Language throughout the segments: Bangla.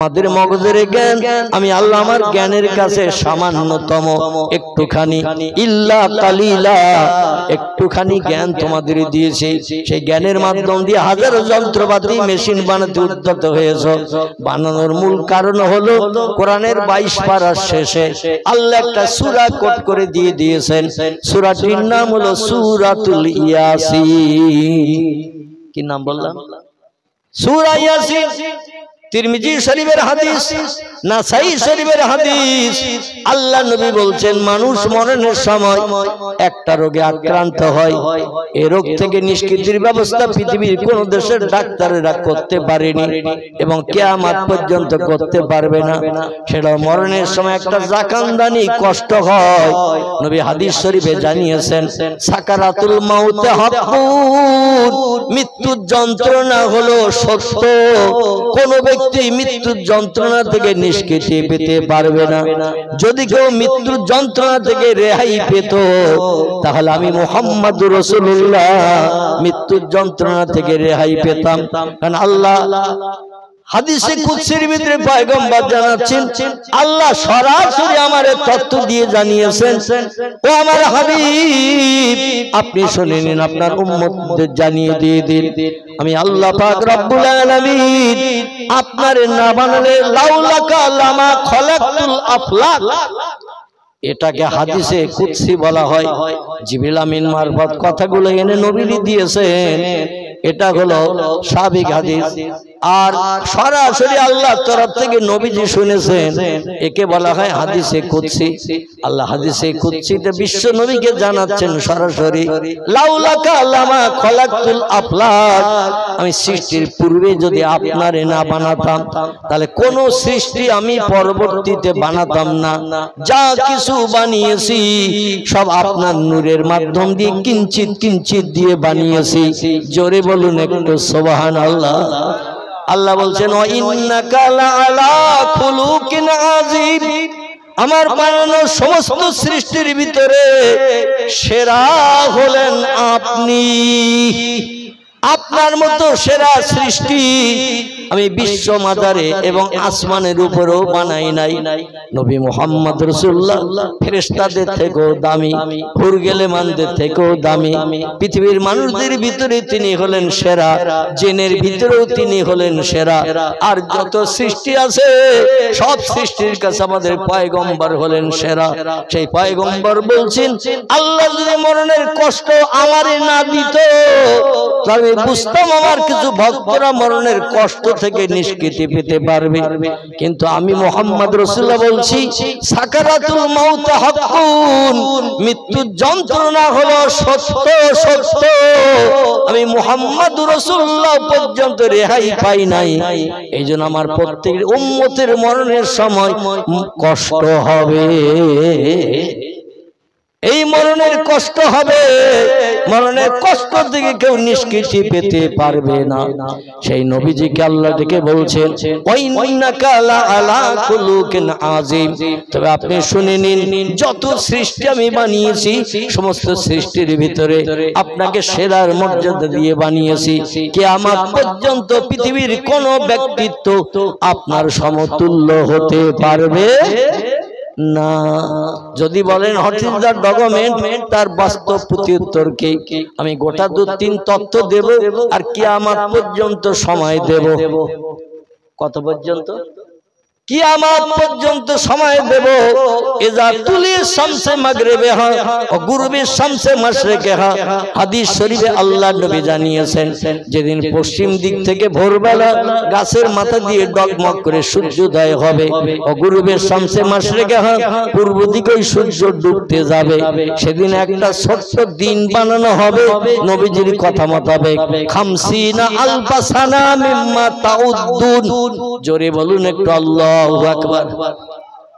আমাদের মগজের জ্ঞান আমি আল্লাহ আমার জ্ঞানের কাছে সামান্যতম একটুখানি ইল্লা কালিলা একটুখানি জ্ঞান তোমাদের দিয়েছি। সেই জ্ঞানের মাধ্যম দিয়ে হাজারো যন্ত্রপাতি মেশিন বানাতে উদ্যত হয়েছে। বানানোর মূল কারণ হলো কোরআনের 22 পারার শেষে আল্লাহ একটা সূরা কোট করে দিয়ে দিয়েছেন। সূরাটির নাম হলো সূরাতুল ইয়াসিন। কি নাম বললাম? সূরা ইয়াসিন। তিরমিজি শরীফের হাদিস, নাসাই শরীফের হাদিস। আল্লাহ নবী বলছেন মানুষ মরণের সময় একটা রোগে আক্রান্ত হয়, এই রোগ থেকে নিষ্কৃতির ব্যবস্থা পৃথিবীর কোন দেশের ডাক্তারেরা করতে পারেনি এবং কিয়ামত পর্যন্ত করতে পারবে না। সেটা মরণের সময় একটা জাকান্দানি কষ্ট হয়। নবী হাদিস শরীফে জানিয়েছেন সাকারাতুল মাউতে হাক্কুন, মৃত্যুর যন্ত্রণা হলো সত্য। কোন ব্যক্তি মৃত্যুর যন্ত্রণা থেকে নিষ্কৃতি পেতে পারবে না। যদি কেউ মৃত্যুর যন্ত্রণা থেকে রেহাই পেত তাহলে আমি মুহাম্মদুর রাসূলুল্লাহ মৃত্যুর যন্ত্রণা থেকে রেহাই পেতাম। কারণ আল্লাহ হাদিসে কুদসির ভিতরে পয়গম্বর জানাচ্ছেন আল্লাহ সরাসরি আমারে তথ্য দিয়ে জানিয়েছেন, ও আমার হাবিব আপনি শুনে নিন, আপনার উম্মতদের জানিয়ে দিয়ে দিন আমি আল্লাহ পাক রব্বুল আলামিন আপনারে না বানালে লাউলাকা লামা খলাকতুল আফলাক। এটাকে হাদিসে কুদসি বলা হয়। জিবরিল আমিন মারফত কথাগুলো এনে নবীজি দিয়েছেন। এটা হলো সাবিক হাদিস। আর সরাসরি আল্লাহর তরফ থেকে নবীজি শুনেছেন, একে বলা হয় হাদিসে কুদসি। আল্লাহ হাদিসে কুদসিতে বিশ্ব নবীকে জানাচ্ছেন সরাসরি লাউলাকা লামা খলাকতুল আফলাক, আমি সৃষ্টির পূর্বে যদি আপনারে না বানাতাম তাহলে কোন সৃষ্টি আমি পরবর্তীতে বানাতাম না। যা কিছু বানিয়েছি সব আপনার নূরের মাধ্যম দিয়ে কিঞ্চিত কিঞ্চিত দিয়ে বানিয়েছি। জোরে বলুন একটু সুবহানাল্লাহ। আল্লাহ বলছেন ওয়া ইন্নাকা লাআলা খুলুকিন আযীম, আমার বানানো সমস্ত সৃষ্টির ভিতরে সেরা হলেন আপনি। আপনার মতো সেরা সৃষ্টি আমি বিশ্ব মাদারে এবং আসমানের উপরেও বানাই নাই। নবী মুহাম্মদ রাসূলুল্লাহ ফেরেশতাদের থেকেও দামি, হুরগেলেমানদের থেকেও দামি। পৃথিবীর মানুষদের ভিতরে তিনি হলেন সেরা, জিনের ভিতরেও তিনি হলেন সেরা। আর যত সৃষ্টি আছে সব সৃষ্টির কাছে আমাদের পয়গম্বর হলেন সেরা। সেই পয়গম্বর বলছেন আল্লাহ যদি মরণের কষ্ট আমারে না দিত তাহলে বুঝতাম আমার কিছু ভক্তরা মরণের কষ্ট থেকে নিষ্কৃতি পেতে পারবে। কিন্তু আমি মুহাম্মদ রাসূলুল্লাহ বলছি সাকারাতুল মাউত হাক্কুন, মৃত্যুর যন্ত্রণা হলো সত্য সত্য। আমি মুহাম্মদ রাসূলুল্লাহ পর্যন্ত রেহাই পাই নাই। এইজন্য আমার প্রত্যেক উম্মতের মরণের সময় কষ্ট হবে। এই মরণের কষ্ট হবে, মরণের কষ্ট থেকে কেউ নিষ্কৃতি পেতে পারবে না। সেই নবীজিকে আল্লাহ ডেকে বলছেন ওয়াইন্নাকা লাআলা খুলুকিন আযীম, তবে আপনি শুনে নিন যত সৃষ্টি আমি বানিয়েছি সমস্ত সৃষ্টির ভিতরে আপনাকে সেরার মর্যাদা দিয়ে বানিয়েছি। কিয়ামত পর্যন্ত পৃথিবীর কোন ব্যক্তিত্ব আপনার সমতুল্য হতে পারবে না। যদি বলেন হোয়াট ইজ দ্য ডকুমেন্ট, তার বাস্তব প্রত্যুত্তরকে আমি গোটা 2-3 তথ্য দেব আর কিয়ামত পর্যন্ত সময় দেব। কত পর্যন্ত? কিয়ামত পর্যন্ত সময় দেব। ইজা তুলি শামসে মাগরিবিহা ওয়া গুরুবি শামসে মাশরিকিহা। হাদিস শরীফে আল্লাহ নবী জানিয়েছেন যেদিন পশ্চিম দিক থেকে ভোরবেলা গাছের মাথা দিয়ে ডগমগ করে সূর্যোদয় হবে, ওয়া গুরুবি শামসে মাশরিকিহা, পূর্ব দিকে সূর্য ডুবতে যাবে, সেদিন একটা ছোট্ট দিন বানানো হবে নবীজির কথা মোতাবেক 50 আলফা সানা মিম্মা তাউদ্দুন। জোরে বলুন একটু আল্লাহ।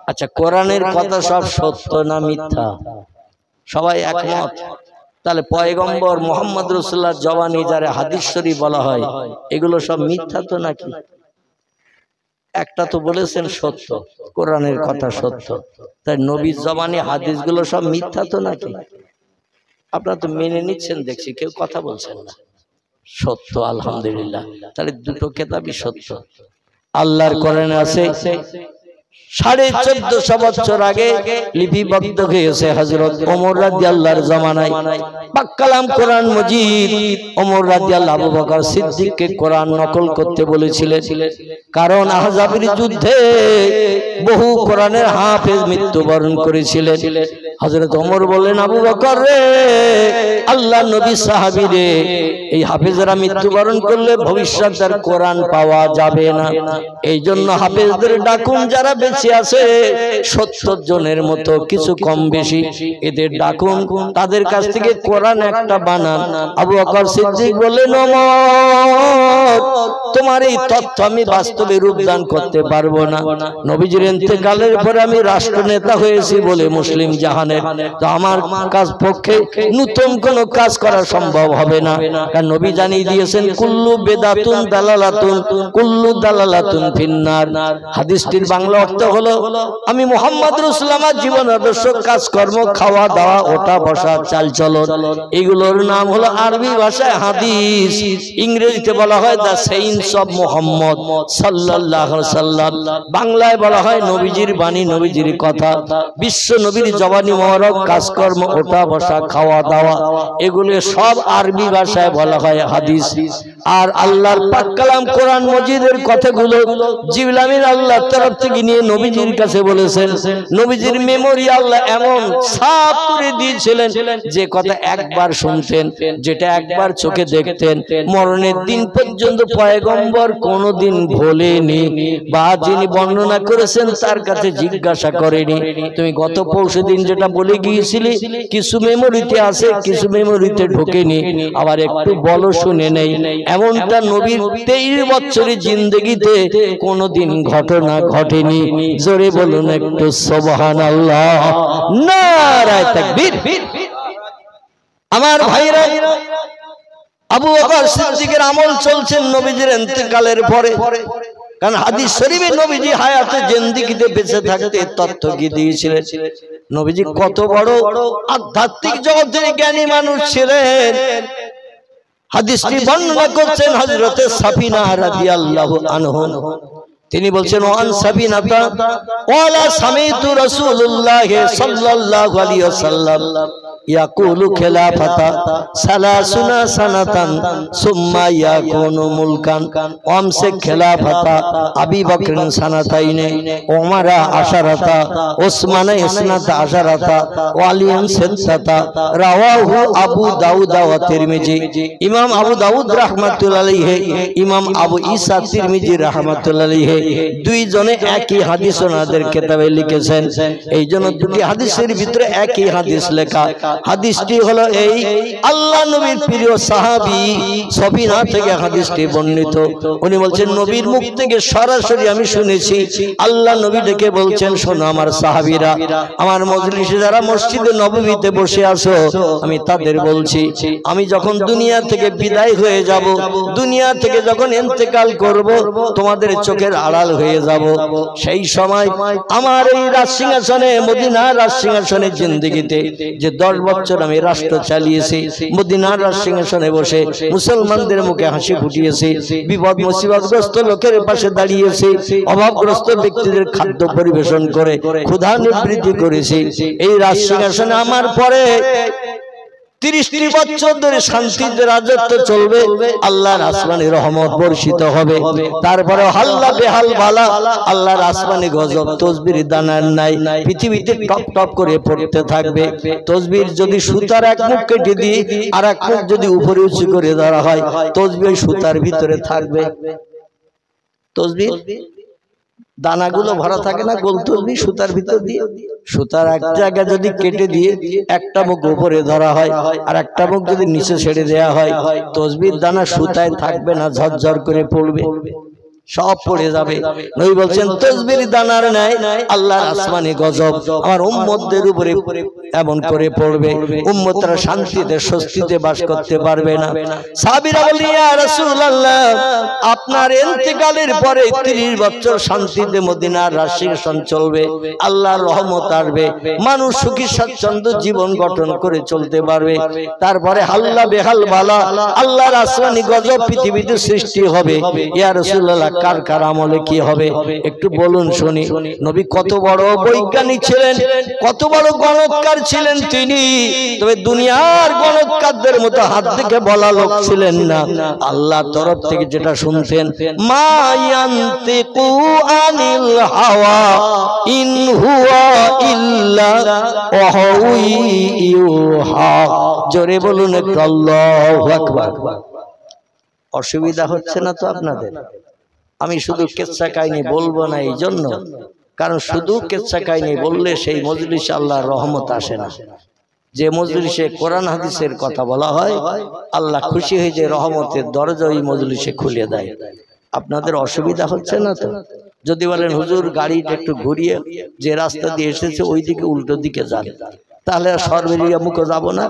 আচ্ছা, কোরআনের কথা সব সত্য না মিথ্যা? সবাই একমত? তাহলে পয়গম্বর মুহাম্মদ রাসূলুল্লাহ জবানি যারা হাদিস শরীফ বলা হয় এগুলো সব মিথ্যা তো নাকি? একটা তো বলেছেন সত্য, কোরআনের কথা সত্য, তাই নবীর জবানি হাদিসগুলো সব মিথ্যা তো নাকি? আপনারা তো মেনে নিচ্ছেন দেখছি, কেউ কথা বলছেন না। সত্য, আলহামদুলিল্লাহ। তাহলে দুটো কিতাবই সত্য। আল্লাহর কোরআনে আছে 1450 বছর আগে লিপিবদ্ধ হয়েছে হযরত ওমর রাদিয়াল্লাহর জামানায়। পাক কালাম কোরআন মজিদ ওমর রাদিয়াল্লাহু আবু বকর সিদ্দিককে কোরআন নকল করতে বলেছিলেন, কারণ আহজাবের যুদ্ধে বহু কোরআনের হাফেজ মৃত্যুবরণ করেছিলেন। হযরত ওমর বললেন, আবু বকর রে, আল্লাহর নবী সাহাবী রে, এই হাফেজরা মৃত্যুবরণ করলে ভবিষ্যতে আর কোরআন পাওয়া যাবে না। এই জন্য হাফেজদের ডাকুন, যারা বেঁচে আছে 70 জনের মতো, কিছু কম বেশি, এদের ডাকুন, তাদের কাছ থেকে কোরআন একটা বানান। আবু বকর সিদ্দিক বললেন, ওমর, তোমার এই তথ্য আমি বাস্তবে রূপদান করতে পারবো না। নবীজির ইন্তেকালের পরে আমি রাষ্ট্রনেতা হয়েছি বলে মুসলিম জাহানের, তো আমার কাজ পক্ষে নতুন কোন কাজ করা সম্ভব হবে না, কারণ নবী জানিয়ে দিয়েছেন কুল্লু বেদাতুন দালালাতুন কুল্লু দালালাতুন ফিন্নার। হাদিসটির বাংলা অর্থ হলো, আমি মুহাম্মদ রাসূলুল্লাহ আমার জীবন আদর্শ, কাজকর্ম, খাওয়া দাওয়া, ওঠা বসা, চালচলন, এগুলোর নাম হলো আরবি ভাষায় হাদিস। ইংরেজিতে বলা হয় দ্য সেইন্স অফ মুহাম্মদ সাল্লাল্লাহু আলাইহি সাল্লাম, বাংলায় বলা হয় নবীজির বাণী, নবীজির কথা। বিশ্ব নবীর জবানি মোবারক, কাজকর্ম, ওঠা বসা, খাওয়া দাওয়া, এগুলো সব আরবি ভাষায় বলা হয় হাদিস। আর আল্লাহর পাক কালাম কোরআন মজিদের কথাগুলো জিবরিল আমিন আল্লাহর তরফ থেকে নিয়ে নবীজির কাছে বলেছেন। নবীজির মেমোরি আল্লাহ এমন সাফ করে দিয়েছিলেন, যে কথা একবার শুনতেন, যেটা একবার চোখে দেখতেন, মরণের দিন পর্যন্ত পয়গম্বর কোনোদিন ভোলেনি, বা যিনি বর্ণনা করেছেন তার কাছে জিজ্ঞাসা করেনি, তুমি গত পরশু দিন যেটা বলে গিয়েছিলি, কিছু মেমোরিতে আছে, কিছু মেমোরিতে ঢোকেনি, আবার একটু বলো শুনে নেই। এমনটা নবীর 23 বছরের জিন্দেগিতে কোনোদিন ঘটনা ঘটেনি। জোরে বলুন একটু সুবহানাল্লাহ, নারায়ে তাকবীর। আমার ভাইরা, আবু বকর সিদ্দিকের আমল চলছেন নবীজির ইন্তেকালের পরে, কারণ হাদিস শরীফে নবীজি হায়াতে জিন্দেগিতে বেঁচে থাকতে তথ্য কি দিয়েছিলেন। নবীজি কত বড় আধ্যাত্মিক জগতের জ্ঞানী মানুষ ছিলেন। হাদিসটি বর্ণনা করছেন হযরতে সাফিনা রাদিয়াল্লাহু আনহু। তিনি বলছেন, ওয়ান সাবিনাতা ওয়ালা সামিতু রাসূলুল্লাহ সাল্লাল্লাহু আলাইহি ওয়াসাল্লাম ইয়াকুলু খিলাফাতা সালাসুনা সানাতান সুম্মা ইয়াকুনু মুলকান ওয়ামসে খিলাফাতা আবি বকরিন সানাতাইনে ওমরা আশারাতা উসমানা ইসনাতা আশারাতা ওয়ালিয়ান সিত্তাতা। রাওয়াহু আবু দাউদ ওয়া তিরমিজি। ইমাম আবু দাউদ রাহমাতুল্লাহ আলাইহি, ইমাম আবু ঈসা তিরমিজি রাহমাতুল্লাহ আলাইহি, দুইজনে একই হাদিস ওনাদের কিতাবে লিখেছেন। এই জন্য দুটি হাদিসের ভিতরে একই হাদিস লেখা। হাদিসটি হলো এই, আল্লাহ নবীর প্রিয় সাহাবী সাফিনা থেকে হাদিসটি বর্ণিত। উনি বলছেন, নবীর মুখ থেকে সরাসরি আমি শুনেছি, আল্লাহ নবী ডেকে বলছেন, শোনো আমার সাহাবীরা, আমার মজলিসে যারা মসজিদে নববীতে বসে আছো, আমি তাদের বলছি, আমি যখন দুনিয়া থেকে বিদায় হয়ে যাব, দুনিয়া থেকে যখন ইন্তেকাল করব, তোমাদের চোখের আড়াল হয়ে যাব, সেই সময় আমার এই রাজসিংহাসনে, মদিনার রাজসিংহাসনে জিন্দেগিতে যে 10 বছর আমি রাষ্ট্র চালিয়েছি, মদিনার রাজসিংহাসনে বসে মুসলমানদের মুখে হাসি ফুটিয়েছি, বিপদ মুসিবতগ্রস্ত লোকের পাশে দাঁড়িয়েছি, অভাবগ্রস্ত ব্যক্তিদের খাদ্য পরিবেশন করে ক্ষুধা নিবৃত্তি করেছি। এই রাজসিংহাসনে আমার পরে 30টি বছর ধরে শান্তিতে রাজত্ব চলবে, আল্লাহর আসমানে রহমত বর্ষিত হবে। তারপরে হাল্লা বেহাল বালা, আল্লাহর আসমানে গজব তসবির দানার নাই, পৃথিবীতে টপ টপ করে পড়তে থাকবে। তসবির যদি সুতার এক মুখ কেটে দিয়ে আর এক মুখ যদি উপরে উঁচু করে ধরা হয়, তসবির সুতার ভিতরে থাকবে। তসবির দানাগুলো ভরা থাকে না, গোল তসবি সুতার ভিতর দিয়ে, সুতার এক জায়গা যদি কেটে দিয়ে একটা মুখ উপরে ধরা হয় আর একটা মুখ যদি নিচে ছেড়ে দেওয়া হয়, তসবির দানা সুতায় থাকবে না, ঝরঝর করে পড়বে, সব পড়ে যাবে। নবী বলছেন, তসবির দানার নাই আল্লাহর আসমানে গজব আমার উম্মতদের উপরে এমন করে পড়বে উম্মতরা শান্তিতে স্বস্তিতে বাস করতে পারবে না। সাহাবীরা বললেন ইয়া রাসূলুল্লাহ, আপনার ইন্তেকালের পরে 30 বছর শান্তিতে মদিনার রাষ্ট্রশাসন চলবে, আল্লাহর রহমত আসবে, মানুষ সুখী স্বাচ্ছন্দ্য জীবন গঠন করে চলতে পারবে। তারপরে হাল্লা বেহাল বালা আল্লাহর আসমানি গজব পৃথিবীতে সৃষ্টি হবে। ইয়া রাসূলুল্লাহ, কার কার আমলে কি হবে একটু বলুন শুনি। নবী কত বড় বৈজ্ঞানিক ছিলেন, কত বড় গণৎকার ছিলেন তিনি, তবে দুনিয়ার গণৎকারদের মতো হাত থেকে বলা লোক ছিলেন না। আল্লাহর তরফ থেকে যেটা শুনতেন, মা ইয়ান্তিকু আনিল হাওয়া ইন হুয়া ইল্লা ওয়াহয়ুহা। জোরে বলুন একটু আল্লাহু আকবার। অসুবিধা হচ্ছে না তো আপনাদের? আমি শুধু কিচ্ছা কাহিনী বলবো না এই জন্য, কারণ শুধু কিচ্ছা কাহিনী বললে সেই মজলিসে আল্লাহর রহমত আসে না। যে মজলিসে কোরআন হাদিসের কথা বলা হয়, আল্লাহ খুশি হয়ে যে রহমতের দরজা ওই মজলিসে খুলে দেয়। আপনাদের অসুবিধা হচ্ছে না তো? যদি বলেন হুজুর গাড়িটা একটু ঘুরিয়ে যে রাস্তা দিয়ে এসেছে ওই দিকে উল্টো দিকে যান, তাহলে সরবেরিয়া মুখে যাব না,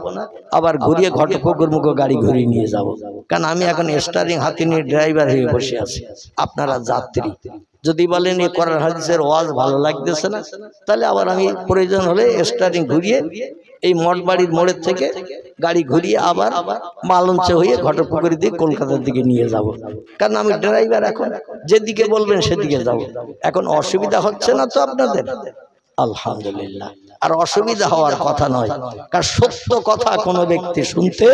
আবার ঘুরিয়ে ঘটকপুকুর মুখে গাড়ি ঘুরিয়ে নিয়ে যাব। কারণ আমি এখন স্টারিং হাতে নিয়ে ড্রাইভার হয়ে বসে আছি, আপনারা যাত্রী। যদি বলেন এই কোরআন হাদিসের ওয়াজ ভালো লাগতেছে না, তাহলে আবার আমি প্রয়োজন হলে স্টারিং ঘুরিয়ে এই মঠবাড়ির মোড়ের থেকে গাড়ি ঘুরিয়ে আবার মালঞ্চে হয়ে ঘটকপুকুর দিকে কলকাতার দিকে নিয়ে যাব। কারণ আমি ড্রাইভার, এখন যেদিকে বলবেন সেদিকে যাব। এখন অসুবিধা হচ্ছে না তো আপনাদের? আলহামদুলিল্লাহ। আর অসুবিধা হওয়ার কথা নয়, কারণ সত্য কথা কোনো ব্যক্তি শুনতে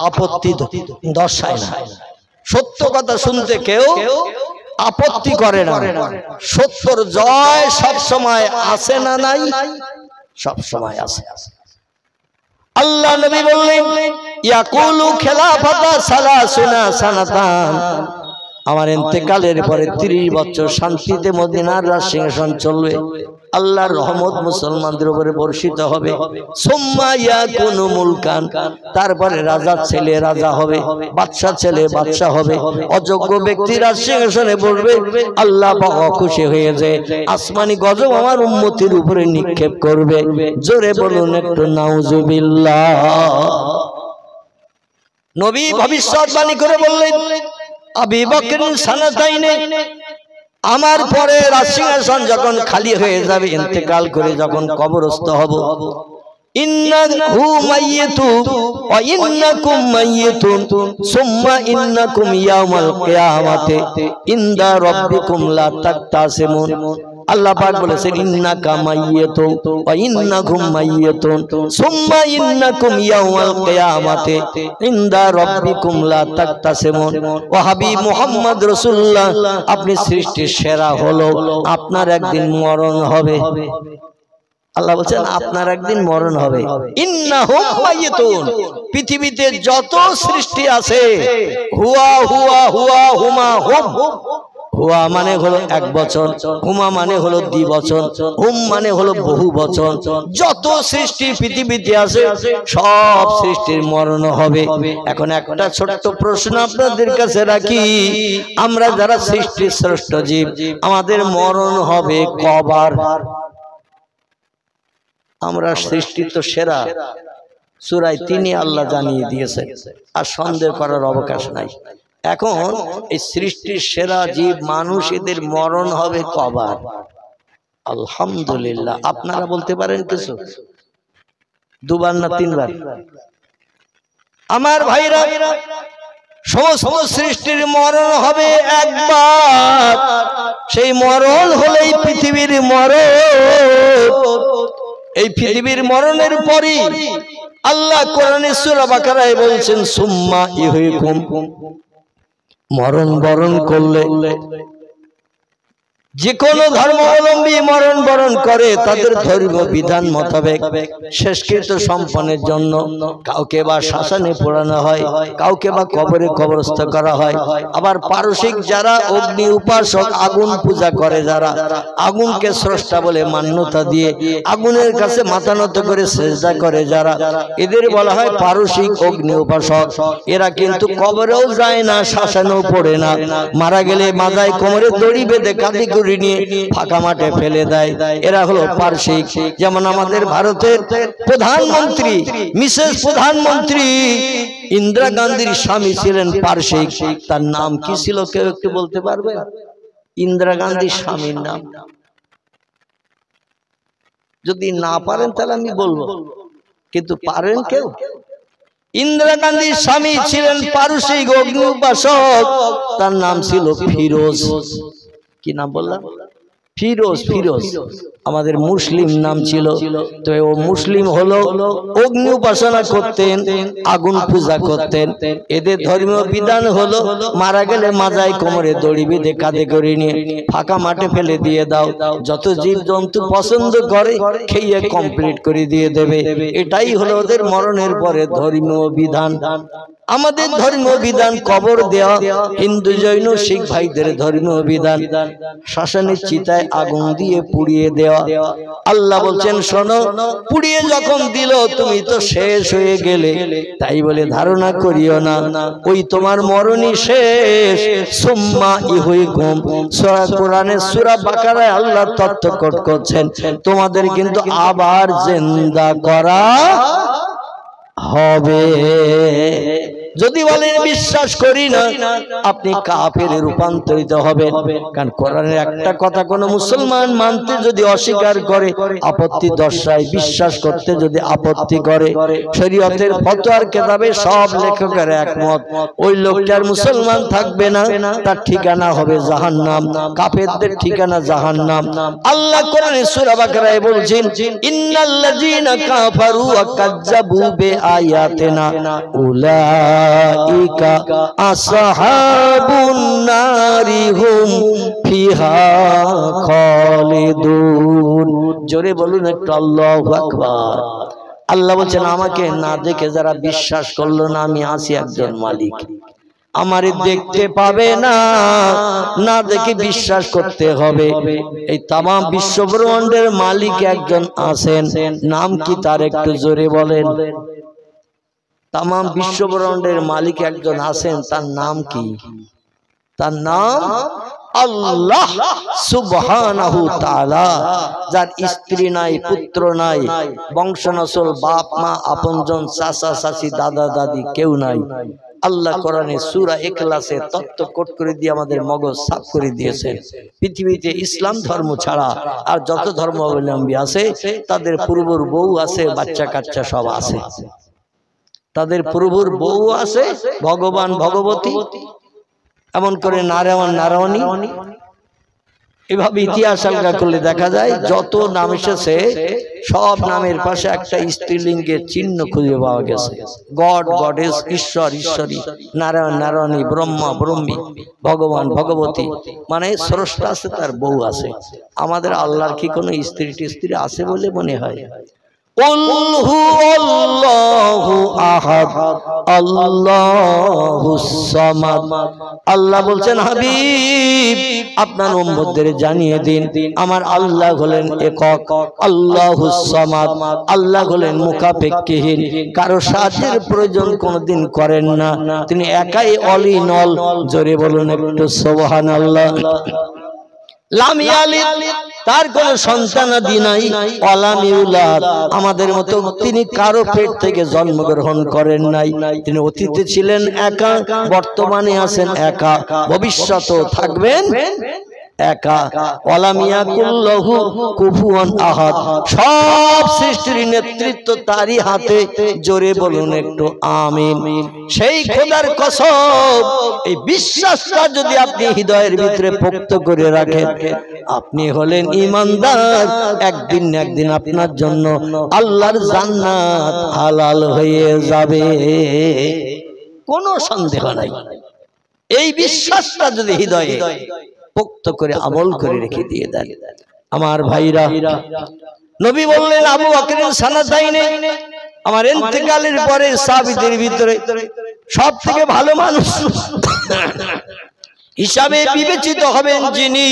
আপত্তি দর্শায় না। সত্য কথা শুনতে কেউ আপত্তি করে না। সত্যর জয় সব সময় আসে না নাই? সব সময় আসে। আল্লাহ নবী বললেন ইয়াকুলু খিলাফাতা সালাসুনা সানাতান, আমার ইন্তেকালের পরে 30 বছর শান্তিতে মদিনার রাজসিংহাসন চলবে, আল্লাহর রহমত মুসলমানদের উপরে বর্ষিত হবে। সুম্মা ইয়াকুনু মুলকান, তারপরে রাজার ছেলে রাজা হবে, বাদশা ছেলে বাদশা হবে, অযোগ্য ব্যক্তি রাজসিংহাসনে বসবে। আল্লাহ পাক খুশি হয়ে যায় আসমানি গজব আমার উম্মতের উপরে নিক্ষেপ করবে। জোরে বলুন একটু নাউজুবিল্লাহ। নবী ভবিষ্যৎবাণী করে বললেন আবু বকর সানাতাইনে, আমার পরে রাজসিংহাসন যখন খালি হয়ে যাবে, ইন্তেকাল করে যখন কবরস্থ হব, ইন্নাহু মাইয়িতু ওয়া ইন্নাকুম মাইয়িতুন সুম্মা ইন্নাকুম ইয়াউমাল কিয়ামাতি ইনদা রাব্বিকুম লা তাকতাসিমুন। আল্লাহ পাক বলেছেন ইন্নাকা মাইয়িতুন ওয়া ইন্নাকুম মাইয়িতুন সুম্মা ইন্নাকুম ইয়াউমাল কিয়ামাতি ইনদা রাব্বিকুম লা তাকতাসিমুন। ও হাবিব মুহাম্মদ রাসূলুল্লাহ, আপনি সৃষ্টির সেরা হলো, আপনার একদিন মরণ হবে। আল্লাহ বলছেন আপনার একদিন মরণ হবে। ইন্নাহুম মাইয়িতুন, পৃথিবীতে যত সৃষ্টি আছে, হুয়া হুয়া হুয়া হুমা হুম, হুয়া মানে হলো এক বচন, হুমা মানে হলো দ্বিবচন, হুম মানে হলো বহু বচন। যত সৃষ্টি পৃথিবীতে আছে সব সৃষ্টির মরণ হবে। এখন একটা ছোট্ট প্রশ্ন আপনাদের কাছে রাখি, আমরা যারা সৃষ্টির শ্রেষ্ঠ জীব, আমাদের মরণ হবে কবার? আমরা সৃষ্টি তো সেরা, সূরা ৩ আল্লাহ জানিয়ে দিয়েছেন, আর সন্দেহ করার অবকাশ নাই। এখন এই সৃষ্টির সেরা জীব মানুষ, এদের মরণ হবে কবার? আলহামদুলিল্লাহ। আপনারা বলতে পারেন কিছু? 2 বার না 3 বার? আমার ভাইরা, সমস্ত সৃষ্টির মরণ হবে একবার। সেই মরণ হলেই পৃথিবীর মরণ। এই পৃথিবীর মরণের পরই আল্লাহ কোরআনে সূরা বাকারায় বলছেন সুম্মা ইহয়িকুম, মরণ বরণ করলে যে কোনো ধর্মাবলম্বী মরণ বরণ করে, তাদের ধর্মীয় বিধান মোতাবেক শেষকৃত্য সম্পন্নের জন্য কাউকে বা শ্মশানে পোড়ানো হয়, কাউকে বা কবরে কবরস্থ করা হয়। আবার পারসিক যারা অগ্নি উপাসক, আগুন পূজা করে, যারা আগুনকে স্রষ্টা বলে মান্যতা দিয়ে আগুনের কাছে মাথা নত করে সেজদা করে যারা, এদের বলা হয় পারসিক অগ্নি উপাসক। এরা কিন্তু কবরেও যায় না, শ্মশানেও পড়ে না, মারা গেলে মাথায় কোমরে দড়ি বেঁধে কাঁদি করে নিয়ে ফাঁকা মাঠে ফেলে দেয়। এরা হলো পারসিক। যেমন আমাদের ভারতের প্রধানমন্ত্রী, মিসেস প্রধানমন্ত্রী ইন্দিরা গান্ধীর স্বামী ছিলেন পারসিক। তার নাম কি ছিল কেউ একটু বলতে পারবে? ইন্দিরা গান্ধীর স্বামীর নাম যদি না পারেন তাহলে আমি বলবো, কিন্তু পারেন কেউ? ইন্দিরা গান্ধীর স্বামী ছিলেন পারসিক অগ্নি উপাসক। তার নাম ছিল ফিরোজ। কি নাম বললাম? ফিরোজ। ফিরোজ আমাদের মুসলিম নাম ছিল। তো ও মুসলিম হলো, অগ্নি উপাসনা করতেন, আগুন পূজা করতেন। এদের ধর্মীয় বিধান হলো মারা গেলে মাজায় কোমরে দড়ি বেঁধে কাঁধে করে নিয়ে ফাঁকা মাঠে ফেলে দিয়ে দাও। যত জীব জন্তু পছন্দ করে খেয়ে কমপ্লিট করে দিয়ে দেবে। এটাই হলো ওদের মরণের পরে ধর্মীয় বিধান। আমাদের ধর্মীয় বিধান কবর দেওয়া, হিন্দু জৈন শিখ ভাইদের ধর্মীয় বিধান শ্মশানের চিতায় আগুন দিয়ে পুড়িয়ে দেওয়া। আল্লাহ বলছেন শোনো, পুড়িয়ে যখন দিল তুমি তো শেষ হয়ে গেলে, তাই বলে ধারণা করিও না ওই তোমার মরণই শেষ। সুম্মা ইহুইকুম, সূরা কোরআনের সূরা বাকারায় আল্লাহ তথ্য কোট করছেন তোমাদের কিন্তু আবার জিন্দা করা হবে। যদি বলেন বিশ্বাস করি না, আপনি কাফেরে রূপান্তরিত হবেন। কারণ কোরআনের একটা কথা কোন মুসলমান মানতে যদি অস্বীকার করে আপত্তি দর্শায়, বিশ্বাস করতে যদি আপত্তি করে, শরীয়তের ফতোয়ার কিতাবে সব লেখকের একমত ওই লোকটার মুসলমান থাকবে না, তার ঠিকানা হবে জাহান্নাম, কাফেরদের ঠিকানা জাহান্নাম। আল্লাহ কোরআনে সূরা বাকারায় বলছেন ইন্নাল্লাযীনা কাফারু ওয়া কাযযাবু বিআয়াতিনা উলাইকা আসহাবুন নারি হুম ফিহা খালিদুন। জোরে বলুন একটু আল্লাহু আকবার। আল্লাহ বলেন আমাকে না দেখে যারা বিশ্বাস করলো না, আমি আছি একজন মালিক, আমারে দেখতে পাবে না, না দেখে বিশ্বাস করতে হবে। এই তাম বিশ্বব্রহ্মাণ্ডের মালিক একজন আছেন, নাম কি তার একটু জোরে বলেন? তাম বিশ্বব্রহ্মাণ্ডের মালিক একজন আছেন, তার নাম কি? তার নাম আল্লাহ সুবহানাহু তাআলা। যার স্ত্রী নাই, পুত্র নাই, বংশনসল, বাপ মা, আপনজন, চাচা চাচি, দাদা দাদি কেউ নাই। আল্লাহ কোরআনে সূরা ইখলাসে তত্ত্ব কোট করে দিয়ে আমাদের মগজ সাফ করে দিয়েছেন। পৃথিবীতে ইসলাম ধর্ম ছাড়া আর যত ধর্মাবলম্বী আছে তাদের পূর্বর বউ আছে, বাচ্চা কাচ্চা সব আছে, তাদের প্রভুর বউ আছে, ভগবান ভগবতী, এমন করে নারায়ণ নারায়ণী। এভাবে ইতিহাস আলগা করলে দেখা যায় যত নাম এসেছে সব নামের পাশে একটা স্ত্রীলিঙ্গের চিহ্ন খুঁজে পাওয়া গেছে। গড গডেস, ঈশ্বর ঈশ্বরী, নারায়ণ নারায়ণী, ব্রহ্মা ব্রহ্মী, ভগবান ভগবতী, মানে স্রষ্টা আছে, তার বউ আছে। আমাদের আল্লাহর কি কোনো স্ত্রী টিস্ত্রী আছে বলে মনে হয়? আল্লাহ বলছেন হাবিব আপনার উম্মতদের জানিয়ে দিন আমার আল্লাহ হলেন একক, আল্লাহুস সামাদ। আল্লাহ হলেন মুখাপেক্ষীহীন, কারো সাহায্যের প্রয়োজন কোনদিন করেন না, তিনি একাই অল ইন অল। জোরে বলুন একটু সুবহানাল্লাহ। লাম ইয়ালিদ, তার কোন সন্তানাদি নাই, ওয়ালাম ইউলাদ, আমাদের মতো তিনি কারো পেট থেকে জন্মগ্রহণ করেন নাই। তিনি অতীতে ছিলেন একা, বর্তমানে আছেন একা, ভবিষ্যতেও থাকবেন একা। ওয়ালাম ইয়াকুল লাহু কুফুয়ান আহাদ, সব সৃষ্টির নেতৃত্ব তারই হাতে। জোরে বলুন একটু আমিন। সেই খোদার কসম, এই বিশ্বাসটা যদি আপনি হৃদয়ের ভিতরে পোক্ত করে রাখেন, আপনি হলেন ঈমানদার। একদিন না একদিন আপনার জন্য আল্লাহর জান্নাত হালাল হয়ে যাবে, কোনো সন্দেহ নাই। এই বিশ্বাসটা যদি হৃদয়ে পোক্ত করে আমল করে রেখে দিয়ে দেন। আমার ভাইরা, নবী বললেন আবু বকরের সানাতাইনে, আমার ইন্তেকালের পরে সাহাবীদের ভিতরে সব থেকে ভালো মানুষ হিসাবে বিবেচিত হবেন যিনি,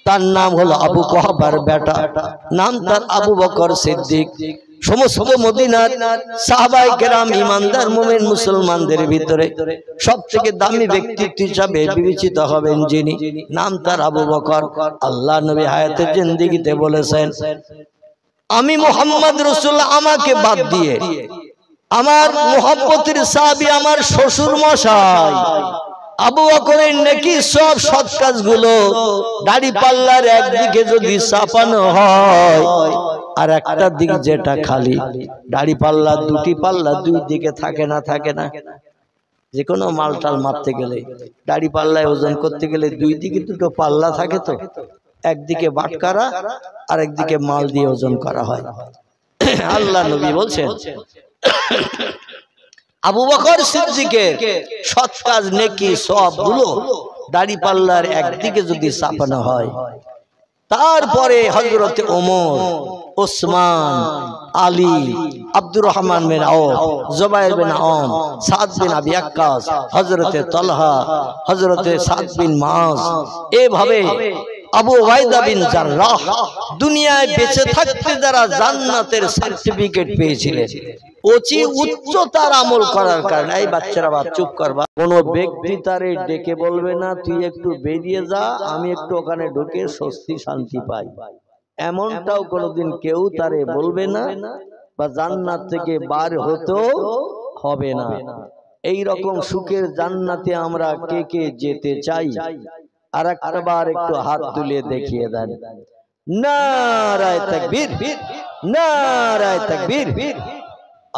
তার নাম হলো আবু কুহাফার বেটা, নাম তার আবু বকর সিদ্দিক। সমস্ত মদিনার সাহাবায়ে কেরাম ঈমানদার মুমিন মুসলমানদের ভিতরে সবথেকে দামি ব্যক্তিত্ব হিসাবে বিবেচিত হবেন যিনি, নাম তার আবু বকর। আল্লাহ নবী হায়াতে জিন্দেগিতে বলেছেন, আমি মুহাম্মদ রাসূলুল্লাহ আমাকে বাদ দিয়ে আমার মুহাব্বতের সাহাবী আমার শ্বশুর মশাই আবু বকরের নেকি সব সৎ কাজগুলো দাড়ি পাল্লার একদিকে যদি চাপানো হয় আর একটা দিক যেটা খালি, দাড়ি পাল্লা দুটি পাল্লা দুই দিকে থাকে না, থাকে না? যে কোনো মালটাল মাপতে গেলে দাড়ি পাল্লায় ওজন করতে গেলে দুই দিকে দুটো পাল্লা থাকে, তো একদিকে বাটকারা আর একদিকে মাল দিয়ে ওজন করা হয়। আল্লাহ নবী বলছেন আবু বকর সিদ্দিকের সৎ কাজ নেকি সবগুলো দাড়ি পাল্লার একদিকে যদি চাপানো হয়, তারপরে হযরতে ওমর, ওসমান, আলী, আব্দুর রহমান বিন আওফ, জুবাইর বিন আওম, সাদ বিন আবি ওয়াক্কাস, হযরতে তালহা, হযরতে সাদ বিন মুআজ, এভাবে আবু উবাইদা বিন জাররাহ দুনিয়ায় বেঁচে থাকতে যারা জান্নাতের সার্টিফিকেট পেয়েছিলেন অতি উচ্চতার আমল করার কারণে। এই বাচ্চারা বাপ চুপ করবা, কোন ব্যক্তি তারে ডেকে বলবে না তুই একটু বেরিয়ে যা, আমি একটু ওখানে ঢুকে স্বস্তি শান্তি পাই, এমনটাও কোনোদিন কেউ তারে বলবে না, বা জান্নাত থেকে বার হতেও হবে না। এই রকম সুখের জান্নাতে আমরা কে কে যেতে চাই? আর একবার একটু হাত তুলে দেখিয়ে দেন। নারায়ে তাকবীর, নারায়ে তাকবীর,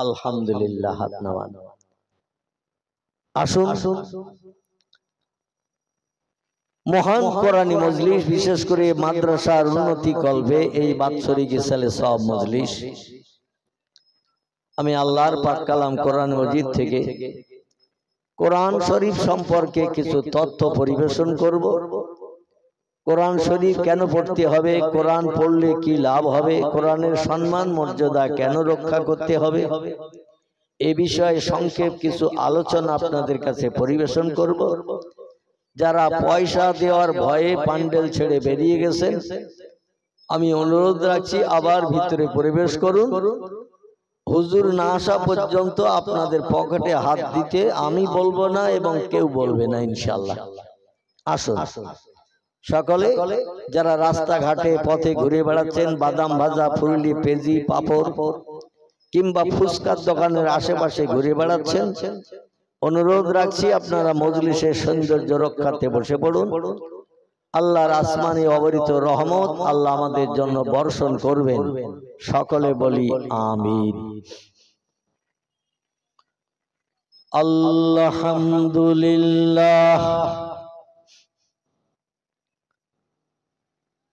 আলহামদুলিল্লাহ। হাত নামান। আসুন মহান কোরআনী মজলিস, বিশেষ করে মাদ্রাসার উন্নতি কল্পে এই বাৎসরিক ইসালে সব মজলিস, আমি আল্লাহর পাক কালাম কোরআন মজিদ থেকে কোরআন শরীফ সম্পর্কে কিছু তথ্য পরিবেশন করব। কোরআন শরীফ কেন পড়তে হবে, কোরআন পড়লে কি লাভ হবে, কোরআনের সম্মান মর্যাদা কেন রক্ষা করতে হবে, এ বিষয়ে সংক্ষেপ কিছু আলোচনা আপনাদের কাছে পরিবেশন করব। যারা পয়সা দেওয়ার ভয়ে প্যান্ডেল ছেড়ে বেরিয়ে গেছেন, আমি অনুরোধ রাখছি আবার ভিতরে প্রবেশ করুন। হুজুর না আসা পর্যন্ত আপনাদের পকেটে হাত দিতে আমি বলবো না এবং কেউ বলবে না ইনশাআল্লাহ। আসুন সকলে, যারা রাস্তাঘাটে পথে ঘুরে বেড়াচ্ছেন, বাদাম ভাজা, ফুললি, পেজি, পাপড় কিংবা ফুচকার দোকানের আশেপাশে ঘুরে বেড়াচ্ছেন, অনুরোধ রাখছি আপনারা মজলিসের সৌন্দর্য রক্ষার্থে বসে পড়ুন। আল্লাহর আসমানি অবরিত রহমত আল্লাহ আমাদের জন্য বর্ষণ করবেন, সকলে বলি আমিন। আলহামদুলিল্লাহ,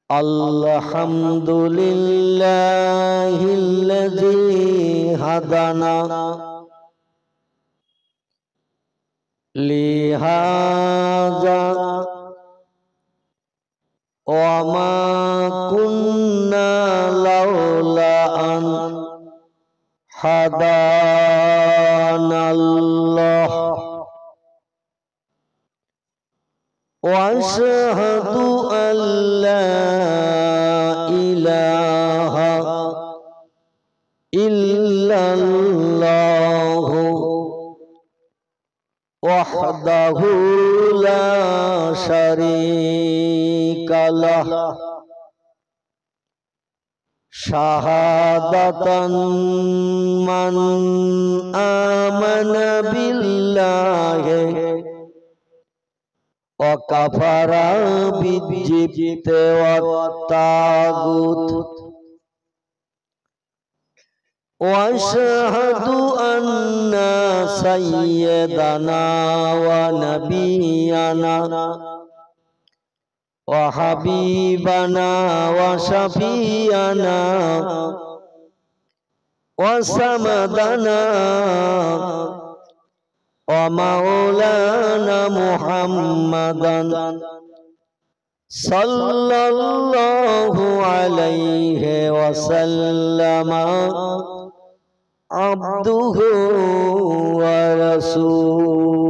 আলহামদুলিল্লাহিল্লাযী হাদানা লিহাযা ওয়া মা কুন্না লাউলা আন হাদানাল্লাহ ওয়া আশহাদু আল্লা ইলাহা ইল্লাল্লাহু ওয়াহদাহু লা শারীকা লাহ শাহাদাতান মান আমানা বিল্লাহি ওয়া কাফারা বিজিবতি ওয়াত তাগুত ওয়া আশহাদু আন্না সাইয়্যিদানা ওয়া নাবিয়ানা ওয়া হাবিবানা ওয়া শাফিয়ানা ওয়া সামাদানা ওয়া মাওলানা মুহাম্মাদান সাল্লাল্লাহু আলাইহি ওয়া সাল্লামা আবদুহু ওয়া রাসূলুহু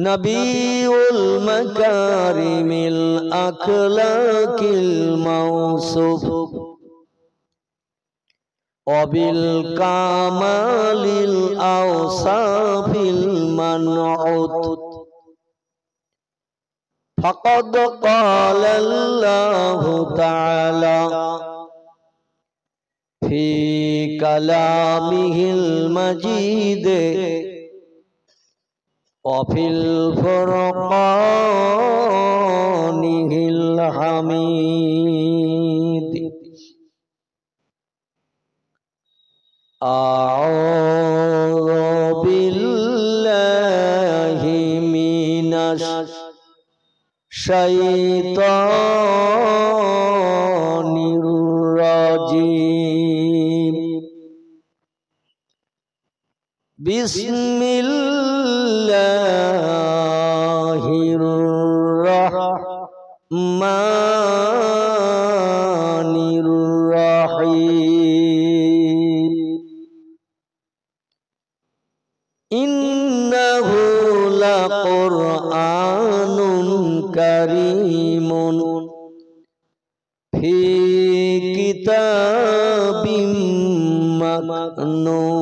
নবিউল মাকারিমিল আখলাকিল মাউসুফ অবিল কামালিল আওসাফিল মানউত ফাকাদ ক্বালাল্লাহু তাআলা ফি কালামিহিল মাজিদ ওয়াফিল ফুরকানিহিল হামিদ আউযু বিল্লাহি মিনাশ শাইতানির রাজিম বিসমিল্লাহির রাহমানির রাহিম ইন্নাহু লাকুরআনুন কারীমুন ফি কিতাবিম মাকনুন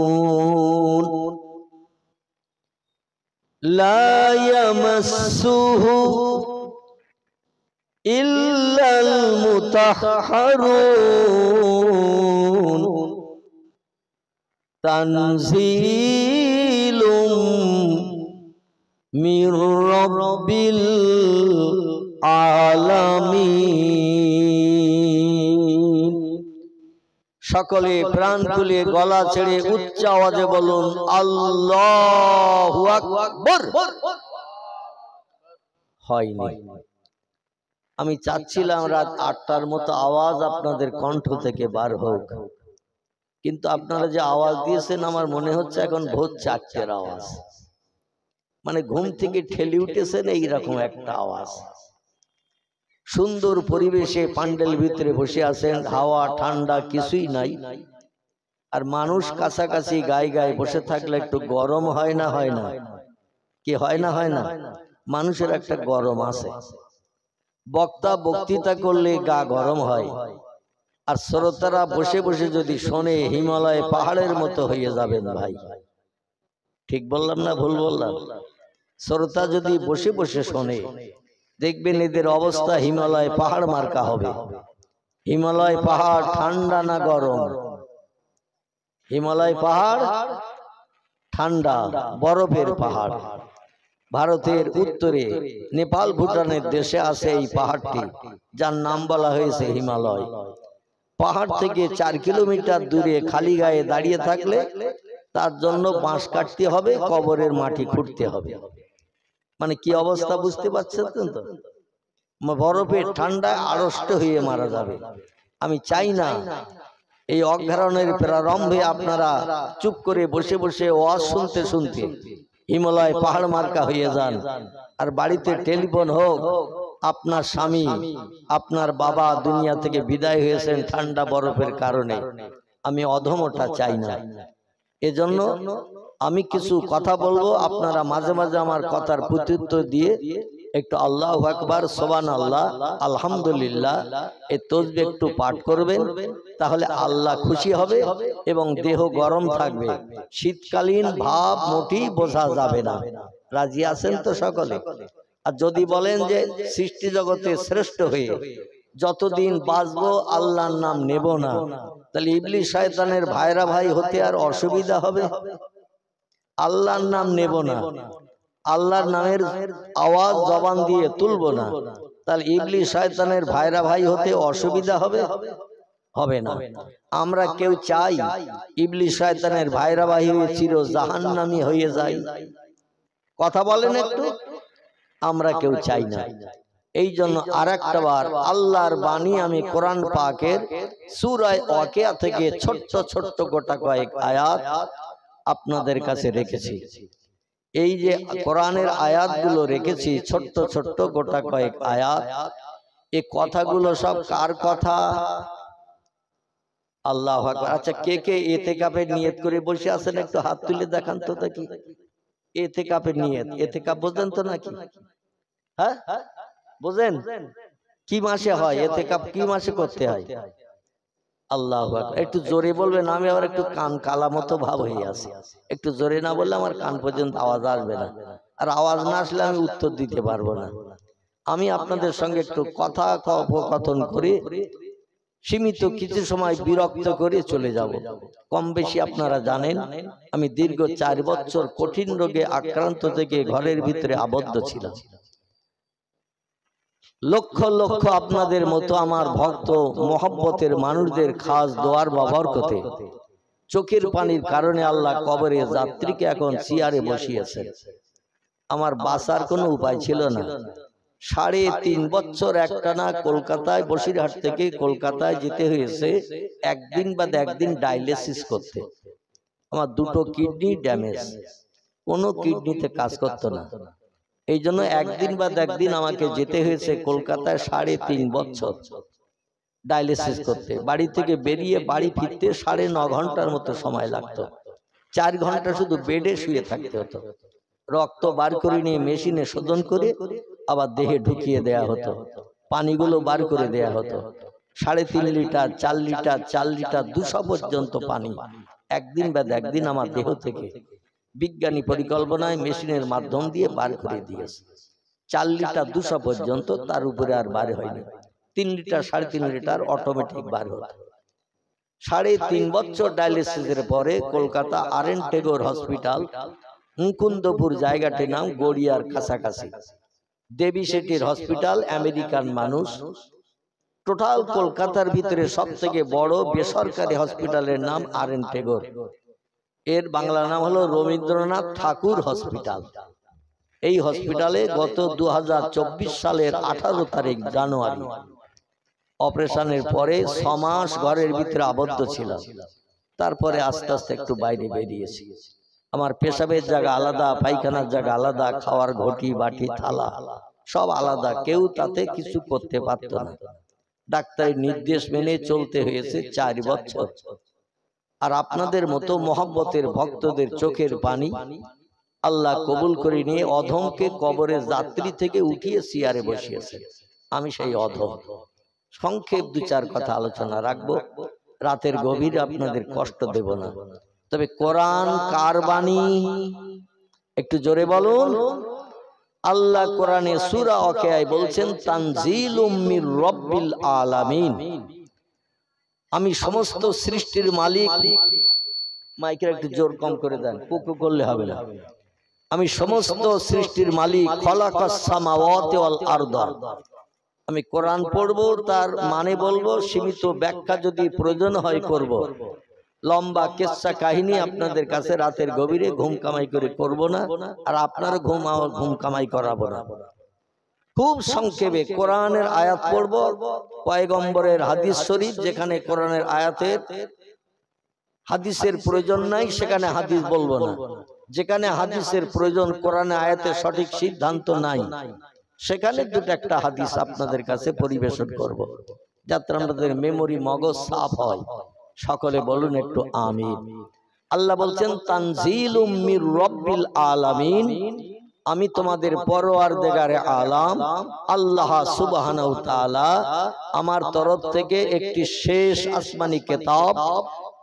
লা ইয়ামাসসুহু ইল্লাল মুতাহহারুন তানজিলুম মির রাব্বিল আলামিন। সকলে প্রাণ খুলে গলা ছেড়ে উচ্চ আওয়াজে বলুন আল্লাহু আকবার। হয়নি, আমি চাচ্ছিলাম রাত ৮টার মতো আওয়াজ আপনাদের কণ্ঠ থেকে বার হোক, কিন্তু আপনারা যে আওয়াজ দিয়েছেন আমার মনে হচ্ছে এখন ভোর ৪টের আওয়াজ, মানে ঘুম থেকে ঠেলে উঠেছেন এইরকম একটা আওয়াজ। সুন্দর পরিবেশে প্যান্ডেল ভিতরে বসে আছেন, হাওয়া ঠান্ডা কিছুই নাই, আর মানুষ কাছাকাছি গায়ে গায়ে বসে থাকলে একটু গরম হয় না? হয় না? কি হয় না? হয় না? মানুষের একটা গরম আছে। বক্তা বক্তৃতা করলে গা গরম হয়, আর শ্রোতারা বসে বসে যদি শোনে হিমালয় পাহাড়ের মতো হয়ে যাবেন ভাই। ঠিক বললাম না ভুল বললাম? শ্রোতা যদি বসে বসে শোনে দেখবেন এদের অবস্থা হিমালয় পাহাড় মার্কা হবে। হিমালয় পাহাড় ঠান্ডা না গরম? হিমালয় পাহাড় ঠান্ডা, বরফের পাহাড়। ভারতের উত্তরে নেপাল ভুটানের দেশে আছে এই পাহাড়টি, যার নাম বলা হয়েছে হিমালয়। পাহাড় থেকে ৪ কিলোমিটার দূরে খালি গায়ে দাঁড়িয়ে থাকলে তার জন্য বাঁশ কাটতে হবে, কবরের মাটি খুঁড়তে হবে। মানে কি অবস্থা বুঝতে পারছেন তো? বরফের ঠান্ডায় আড়ষ্ট হয়ে মারা যাবে। আমি চাই না এই অজ্ঞানের প্রারম্ভে আপনারা চুপ করে বসে বসে ওয়াজ শুনতে শুনতে হিমালয় পাহাড় মার্কা হয়ে যান, আর বাড়িতে টেলিফোন হোক, আপনার স্বামী আপনার বাবা দুনিয়া থেকে বিদায় হয়েছেন ঠান্ডা বরফের কারণে। আমি অধমটা চাই না। এজন্য আমি কিছু কথা বলবো, আপনারা মাঝে মাঝে আমার কথার প্রত্যুত্তর দিয়ে একটু আল্লাহু আকবার, সুবহানাল্লাহ, আলহামদুলিল্লাহ এই তাসবিহ একটু পাঠ করবেন, তাহলে আল্লাহ খুশি হবে এবং দেহ গরম থাকবে। শীতকালীন ভাব মোটেই বোঝা যাবে না। রাজি আছেন তো সকলে? আর যদি বলেন যে সৃষ্টি জগতে শ্রেষ্ঠ হয়ে যতদিন বাঁচবো আল্লাহর নাম নেব না, তাহলে ইবলিস শয়তানের ভাইরা ভাই হতে আর অসুবিধা হবে? আল্লাহর নাম নেব না, আল্লাহর নামের আওয়াজ জবান দিয়ে তুলবো না, তাহলে ইবলিস শয়তানের ভাইরা ভাই হতে অসুবিধা হবে? হবে না। আমরা কেউ চাই ইবলিস শয়তানের ভাইরা ভাই হয়ে চির জাহান্নামী হয়ে যায়? কথা বলেন একটু। আমরা কেউ চাই না। এই জন্য আরেকটা বার আল্লাহর বাণী আমি কোরআন পাকের সূরা ওয়াকিয়া থেকে ছোট্ট ছোট্ট গোটা কয়েক আয়াত আপনাদের কাছে রেখেছি। এই যে কোরআনের আয়াতগুলো রেখেছি ছোট্ট ছোট্ট গোটা কয়েক আয়াত, এই কথাগুলো সব কার কথা? আল্লাহু আকবার। আচ্ছা, কে কে ইতিকাফের নিয়ত করে বসে আছেন একটু হাত তুলে দেখান তো দেখি। এতেকাপের নিয়ত, এতেকাপ বোঝেন তো নাকি? হ্যাঁ বোঝেন? কি মাসে হয় এতেকাপ? কি মাসে করতে হয়? আল্লাহু আকবার। একটু জোরে বলবেন, আমি আবার একটু কান কালা মতো ভাব হয়ে আছে। একটু জোরে না বললে আমার কান পর্যন্ত আওয়াজ আসবে না, আর আওয়াজ না আসলে আমি উত্তর দিতে পারবো না। আমি আপনাদের সঙ্গে একটু কথা কথোপকথন করে সীমিত কিছু সময় বিরক্ত করে চলে যাব। কম বেশি আপনারা জানেন আমি দীর্ঘ 4 বছর কঠিন রোগে আক্রান্ত থেকে ঘরের ভিতরে আবদ্ধ ছিলাম। লক্ষ লক্ষ আপনাদের মতো আমার ভক্ত মোহাব্বতের মানুষদের খাস দোয়ার বরকতে চোখের পানির কারণে আল্লাহ কবরে যাত্রীকে এখন চেয়ারে বসিয়েছেন। আমার বাঁচার কোনো উপায় ছিল না। 3.5 বছর একটানা কলকাতায়, বসিরহাট থেকে কলকাতায় যেতে হয়েছে একদিন বাদ একদিন ডায়ালিসিস করতে। আমার 2টো কিডনি ড্যামেজ, কোনো কিডনিতে কাজ করতো না। এই জন্য একদিন বাদ একদিন আমাকে যেতে হয়েছে কলকাতায় 3.5 বছর ডায়ালিসিস করতে। বাড়ি থেকে বেরিয়ে বাড়ি ফিরতে 9.5 ঘন্টার মতো সময় লাগতো। 4 ঘন্টা শুধু বেডে শুয়ে থাকতে হতো। রক্ত বার করে নিয়ে মেশিনে শোধন করে আবার দেহে ঢুকিয়ে দেয়া হতো, পানিগুলো বার করে দেয়া হতো। 3.5 লিটার 4 লিটার 4 লিটার 200 পর্যন্ত পানি একদিন বাদ একদিন আমার দেহ থেকে বিজ্ঞানী পরিকল্পনায় মেশিনের মাধ্যম দিয়ে বার করে দিয়েছে। 4 লিটার 200 পর্যন্ত, তার উপরে আর বার হয়নি। 3 লিটার 3.5 লিটার অটোমেটিক বার হতো। 3.5 বছর ডায়ালিসিসের পরে কলকাতা আরএন টেগোর হসপিটাল, মুকুন্দপুর জায়গাটির নাম গড়িয়ার কাছাকাছি, দেবী শেঠির হসপিটাল, আমেরিকান মানুষ। টোটাল কলকাতার ভিতরে সব থেকে বড় বেসরকারি হসপিটালের নাম আরএন টেগোর। এর বাংলা নাম হলো রবীন্দ্রনাথ ঠাকুর হসপিটাল। এই হসপিটালে গত 2024 সালের 18 তারিখ জানুয়ারি অপারেশনের পরে 6 মাস ঘরের ভিতরে আবদ্ধ ছিলাম। তারপরে আস্তে আস্তে একটু বাইরে বেরিয়েছি। আমার পেশাবের জায়গা আলাদা, পায়খানার জায়গা আলাদা, খাওয়ার ঘটি বাটি থালা সব আলাদা, কেউ তাতে কিছু করতে পারত না। ডাক্তারের নির্দেশ মেনে চলতে হয়েছে 4 বছর। আর আপনাদের মতো মোহাব্বতের ভক্তদের চোখের পানি আল্লাহ কবুল করে নিয়ে অধমকে কবরের যাত্রী থেকে উঠিয়ে চেয়ারে বসিয়েছে। আমি সেই অধম। সংক্ষেপ 2-4 কথা আলোচনা রাখবো, রাতের গভীরে আপনাদের কষ্ট দেব না। তবে কোরআন কার বাণী একটু জোরে বলুন। আল্লাহ কোরআনে সূরা ওয়াকিয়ায় বলছেন তানজিলুম মির রাব্বিল আলামিন। আমি সমস্ত সৃষ্টির মালিক। মাইকের একটু জোর কম করে দেন, কুকু করলে হবে না। আমি সমস্ত সৃষ্টির মালিক, খালাকাস সামাওয়াতি ওয়াল আরদ। আমি কোরআন পড়বো, তার মানে বলবো, সীমিত ব্যাখ্যা যদি প্রয়োজন হয় করব। লম্বা কিসসা কাহিনী আপনাদের কাছে রাতের গভীরে ঘুম কামাই করে করব না, আর আপনার ঘুম কামাই করাবো না। খুব সংক্ষেপে কোরআনের আয়াত পড়ব, পয়গম্বরের হাদিস শরীফ, যেখানে কোরআনের আয়াতের হাদিসের প্রয়োজন নাই সেখানে হাদিস বলবো না, যেখানে হাদিসের প্রয়োজন, কোরআনে আয়াতের সঠিক সিদ্ধান্ত নাই, সেখানে 2-1টা হাদিস আপনাদের কাছে পরিবেশন করব, যাতে আমাদের মেমোরি মগজ সাফ হয়। সকলে বলুন একটু আমিন। আল্লাহ বলছেন তানজিলুম মির রাব্বিল আলামিন। আমি তোমাদের পরওয়ারদিগারে আলাম আল্লাহ সুবহানাহু ওয়া তাআলা আমার তরফ থেকে একটি শেষ আসমানি কিতাব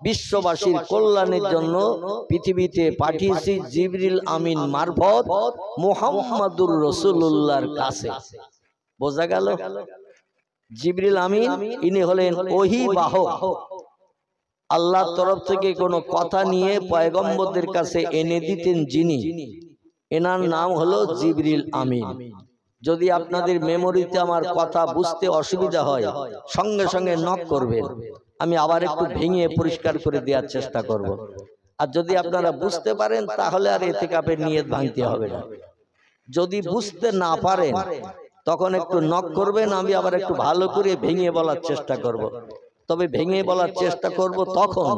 বিশ্ববাসীর কল্যাণের জন্য পৃথিবীতে পাঠিয়েছি জিবরিল আমিন মারফত মুহাম্মাদুর রাসূলুল্লাহর কাছে। বোঝা গেল? জিবরিল আমিন ইনি হলেন ওহী বাহক। আল্লাহর তরফ থেকে কোনো কথা নিয়ে পয়গম্বরদের কাছে এনে দিতেন যিনি, এনার নাম হলো জিবরিল আমিন। যদি আপনাদের মেমোরিতে আমার কথা বুঝতে অসুবিধা হয় সঙ্গে সঙ্গে নক করবেন, আমি আবার একটু ভেঙে পরিষ্কার করে দেওয়ার চেষ্টা করব। আর যদি আপনারা বুঝতে পারেন তাহলে আর ইতিকাফের নিয়ত ভাঙতে হবে না। যদি বুঝতে না পারেন তখন একটু নক করবেন, আমি আবার একটু ভালো করে ভেঙে বলার চেষ্টা করব। তবে ভেঙে বলার চেষ্টা করব তখন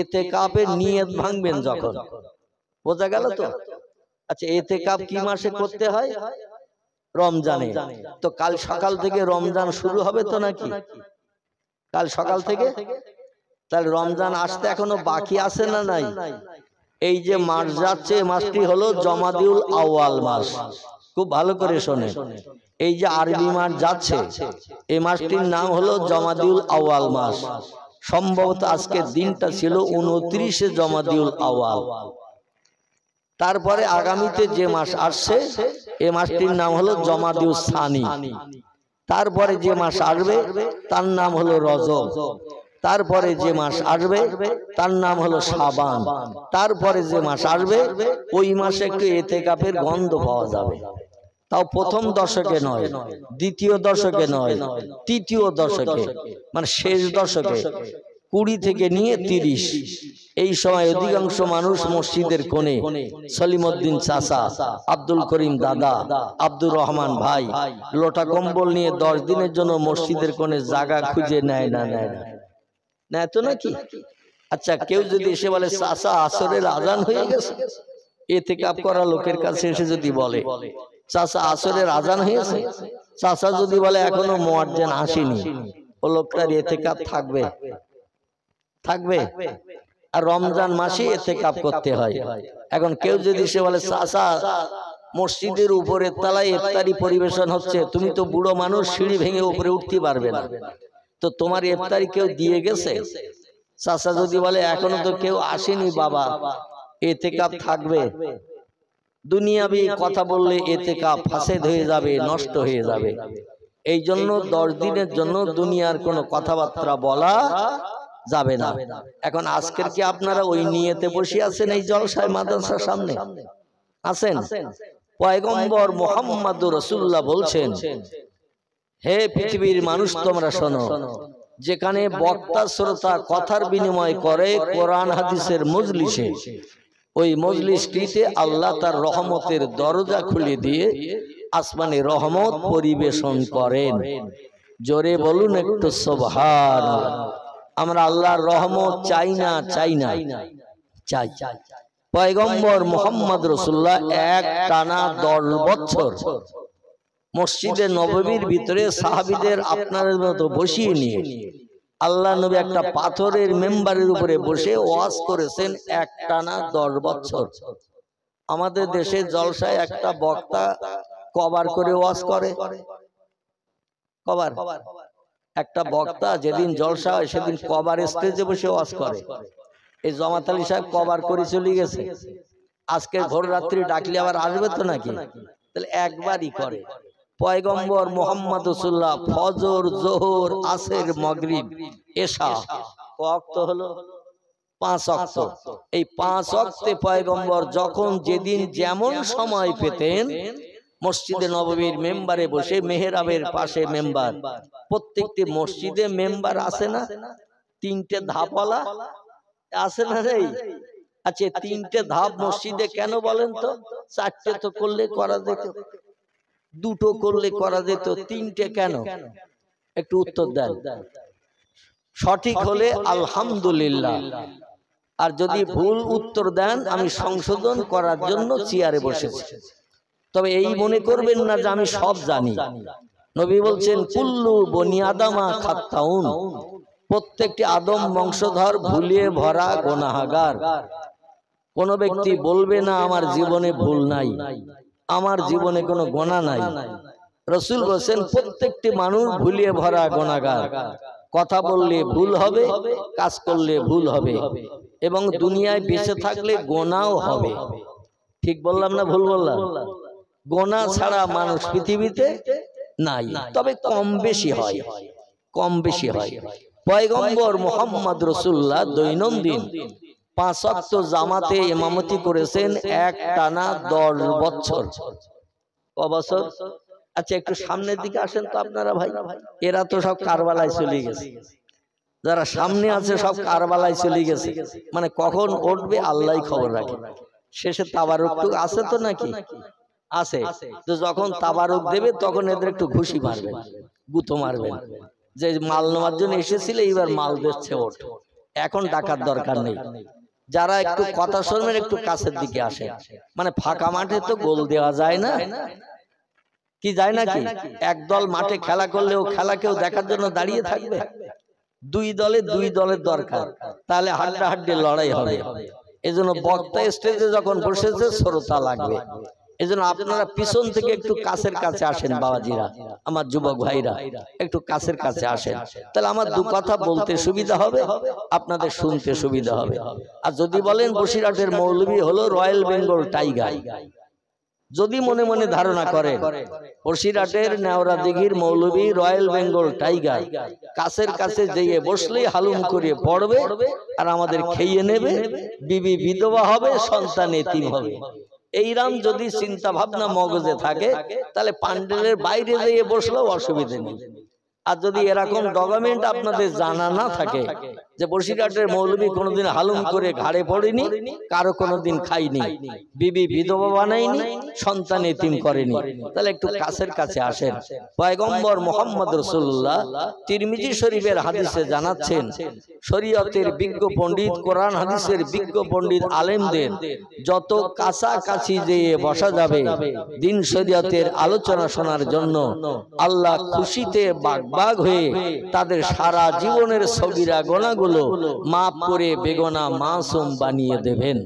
ইতিকাফের নিয়ত ভাঙবেন যখন। বোঝা গেল তো? আচ্ছা, ইতিকাফ কি মাসে করতে হয়? রমজানে। তো কাল সকাল থেকে রমজান শুরু হবে তো নাকি? কাল সকাল থেকে? তাহলে রমজান আসতে এখনো বাকি আছে না নাই? এই যে মাস যাচ্ছে মাসটি হলো জমাদিউল আউয়াল মাস। খুব ভালো করে শোনেন, এই যে আরবি মাস যাচ্ছে এই মাসটির নাম হলো জমাদিউল আউয়াল মাস। সম্ভবত আজকের দিনটা ছিল 29শে জমাদিউল আউয়াল। তারপরে আগামীতে যে মাস আসছে এই মাসটির নাম হলো জমাদিউল সানি। তারপরে যে মাস আসবে তার নাম হলো রজব। তারপরে যে মাস আসবে তার নাম হলো শাবান। তারপরে যে মাস আসবে ওই মাসে একটু ইতিকাফের গন্ধ পাওয়া যাবে। তাও প্রথম দশকে নয়, দ্বিতীয় দশকে নয়, তৃতীয় দশকে, মানে শেষ দশকে 20 থেকে নিয়ে 30 এই সময় অধিকাংশ মানুষ মসজিদের কোণে সলিমউদ্দিন চাচা, আব্দুল করিম দাদা, আব্দুর রহমান ভাই লোটা কম্বল নিয়ে 10 দিনের জন্য মসজিদের কোণে জায়গা খুঁজে নেয় না তো নাকি? আচ্ছা, কেউ যদি এসে বলে চাচা আসরের আজান হয়ে গেছে, ইতিকাফ করা লোকের কাছে এসে যদি বলে চাচা আসরের আজান হয়েছে, চাচা যদি বলে এখনো মুয়াজ্জিন আসেনি, ও লোকটার ইতিকাফ থাকবে? আর রমজান মাসে ইতিকাফ করতে হয়। এখন কেউ যদি সে বলে চাচা মসজিদের উপরের তলায় ইফতারি পরিবেশন হচ্ছে, তুমি তো বুড়ো মানুষ, সিঁড়ি ভেঙে উপরে উঠতে পারবে না, তো তোমার ইফতারি কেউ দিয়ে গেছে? চাচা যদি বলে এখনো তো কেউ আসেনি বাবা, ইতিকাফ থাকবে? দুনিয়াবি কথা বললে ইতিকাফ ফাসেদ হয়ে যাবে, নষ্ট হয়ে যাবে। এই জন্য 10 দিনের জন্য দুনিয়ার কোনো কথাবার্তা বলা যাবে না। এখন আজকের কি আপনারা ওই নিয়তে বসে আছেন এই জলসায় মাদ্রাসার সামনে আছেন? পয়গম্বর মুহাম্মদুর রাসূলুল্লাহ বলছেন, হে পৃথিবীর মানুষ তোমরা শোনো, যেখানে বক্তা শ্রোতা কথার বিনিময় করে কোরআন হাদিসের মজলিসে, ওই মজলিসটিতে আল্লাহ তার রহমতের দরজা খুলে দিয়ে আসমানে রহমত পরিবেশন করেন। জোরে বলুন একটু সুবহানাল্লাহ। আমরা আল্লাহর রহমত চাই না চাই। পয়গম্বর মুহাম্মদ রাসূলুল্লাহ এক টানা 10 বছর মসজিদে নববীর ভিতরে সাহাবীদের আপনাদের মতো বসিয়ে নিয়ে আল্লাহ নবী একটা পাথরের মেম্বারের উপরে বসে ওয়াজ করেছেন এক টানা 10 বছর। আমাদের দেশে জলসায় একটা বক্তা কভার করে ওয়াজ করে, কভার একটা বক্তা যেদিন জলসা হয় সেদিন কভার স্টেজে বসে ওয়াজ করে। এই জামাত আলী সাহেব কভার করে চলে গেছে, আজকে ভোর রাত্রি ডাকলে আবার আসবে তো নাকি? তাহলে একবারই করে। পয়গম্বর মুহাম্মদ রাসূলুল্লাহ ফজর, যোহর, আসর, মাগরিব, এশা ওয়াক্ত হলো 5 ওয়াক্ত। এই 5 ওয়াক্তে পয়গম্বর যখন যেদিন যেমন সময় পেতেন মসজিদে নববীর মেম্বারে বসে, মেহরাবের পাশে মেম্বার, প্রত্যেকটি মসজিদে মেম্বার আছে না 3টে ধাপওয়ালা আছে না রে? আচ্ছা, 3টে ধাপ মসজিদে কেন বলেন তো? 4টে তো করলে করা যেত, 2টো করলে করা যেত, 3টে কেন? একটু উত্তর দেন। সঠিক হলে আলহামদুলিল্লাহ, আর যদি ভুল উত্তর দেন আমি সংশোধন করার জন্য চেয়ারে বসেছি। তবে এই মনে করবেন না যে আমি সব জানি। নবী বলছেন কুল্লু বনি আদমা খাত্তাউন, প্রত্যেকটি আদম বংশধর ভুলে ভরা গুনাহগার। কোন ব্যক্তি বলবে না আমার জীবনে ভুল নাই, আমার জীবনে কোনো গুনাহ নাই। রাসূল বলেন প্রত্যেকটি মানুষ ভুলে ভরা গুনাহগার। কথা বললে ভুল হবে, কাজ করলে ভুল হবে, এবং দুনিয়ায় বেঁচে থাকলে গুনাহও হবে। ঠিক বললাম না ভুল বললাম? গুনাহ ছাড়া মানুষ পৃথিবীতে নাই, তবে কম বেশি হয়। পয়গম্বর মুহাম্মদ রাসূলুল্লাহ দৈনন্দিন 5 ওয়াক্ত জামাতে ইমামতি করেছেন এক টানা 10 বছর। ক বছর? আচ্ছা, একটু সামনের দিকে আসেন তো আপনারা ভাই। এরা তো সব কারবালায় চলে গেছে, যারা সামনে আছে সব কারবালায় চলে গেছে, মানে কখন উঠবে আল্লাহই খবর রাখে। শেষে তাবারুক আছে তো নাকি? আছে। তো যখন তাবারুক দেবে তখন এদের একটু ঘুষি মারবেন, গুতো মারবেন, যে মাল নেওয়ার জন্য এসেছিলে এবার মাল দিচ্ছে ওঠ, এখন ডাকার দরকার নেই। যারা একটু কথা শুনবেন একটু কাছের দিকে আসে, মানে ফাঁকা মাঠে তো গোল দেওয়া যায় না, কি যায় নাকি? একদল মাঠে খেলা করলেও খেলা কেউ দেখার জন্য দাঁড়িয়ে থাকবে? 2 দলের দরকার, তাহলে হাড্ডাহাড্ডি লড়াই হবে। এজন্য বক্তা স্টেজে যখন বসেছে শ্রোতা লাগবে, এজন্য আপনারা পিছন থেকে একটু কাছের কাছে আসেন বাবাজিরা, আমার যুবক ভাইরা একটু কাছের কাছে আসেন, তাহলে আমার দু কথা বলতে সুবিধা হবে, আপনাদের শুনতে সুবিধা হবে। আর যদি বলেন বসিরহাটের মৌলভী হলো রয়্যাল বেঙ্গল টাইগার, যদি মনে মনে ধারণা করেন বসিরহাটের নেওরা দিঘির মৌলভী রয়্যাল বেঙ্গল টাইগার, কাছের কাছে যেয়ে বসলেই হালুম করে পড়বে আর আমাদের খেয়ে নেবে, বিবি বিধবা হবে, সন্তান এতিম হবে, এইরাম যদি চিন্তা ভাবনা মগজে থাকে তাহলে প্যান্ডেলের বাইরে যেয়ে বসলেও অসুবিধা নেই। আর যদি এরকম ডকুমেন্ট আপনাদের জানা না থাকে যে বসিরহাটের মৌলভী কোনোদিন হালুম করে ঘাড়ে পড়েনি, কারো কোনোদিন খাইনি, বিবি বিধবা বানায়নি, সন্তান এতিম করেনি, তাহলে একটু কাছের কাছে আসেন। পয়গম্বর মুহাম্মদ রাসূলুল্লাহ তিরমিজি শরীফের হাদিসে জানাচ্ছেন, শরীয়তের বিজ্ঞ পণ্ডিত, কোরআন হাদিসের বিজ্ঞ পণ্ডিত আলেমদের যত কাছাকাছি যেয়ে বসা যাবে দিন শরীয়তের আলোচনা শোনার জন্য, আল্লাহ খুশিতে বাগবাগ হয়ে তাদের সারা জীবনের সগীরা গুনাহগুলো মাফ করে বেগুনা মাসুম বানিয়ে দেবেন।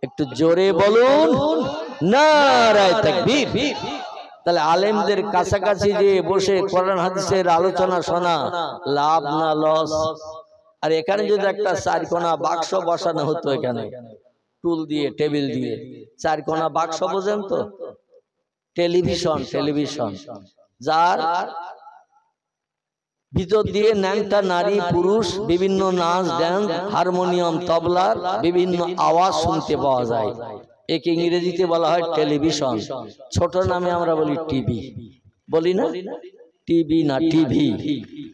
একটু জোরে বলুন নারায়ে তাকবীর। তাহলে আলেমদের কাছাকাছি যে বসে কোরআন হাদিসের আলোচনা শোনা লাভ না লস? আর এখানে যদি একটা চারকোনা বাক্স বসানো হতো, এখানে টুল দিয়ে টেবিল দিয়ে চারকোনা বাক্স, বোঝেন তো, টেলিভিশন যার ভিতর দিয়ে ন্যাংটা নারী পুরুষ বিভিন্ন নাচ ড্যান্স হারমোনিয়াম তবলার বিভিন্ন আওয়াজ শুনতে পাওয়া যায়, একে ইংরেজিতে বলা হয় টেলিভিশন, ছোট নামে আমরা বলি টিভি, বলি না? টিভি না টিভি,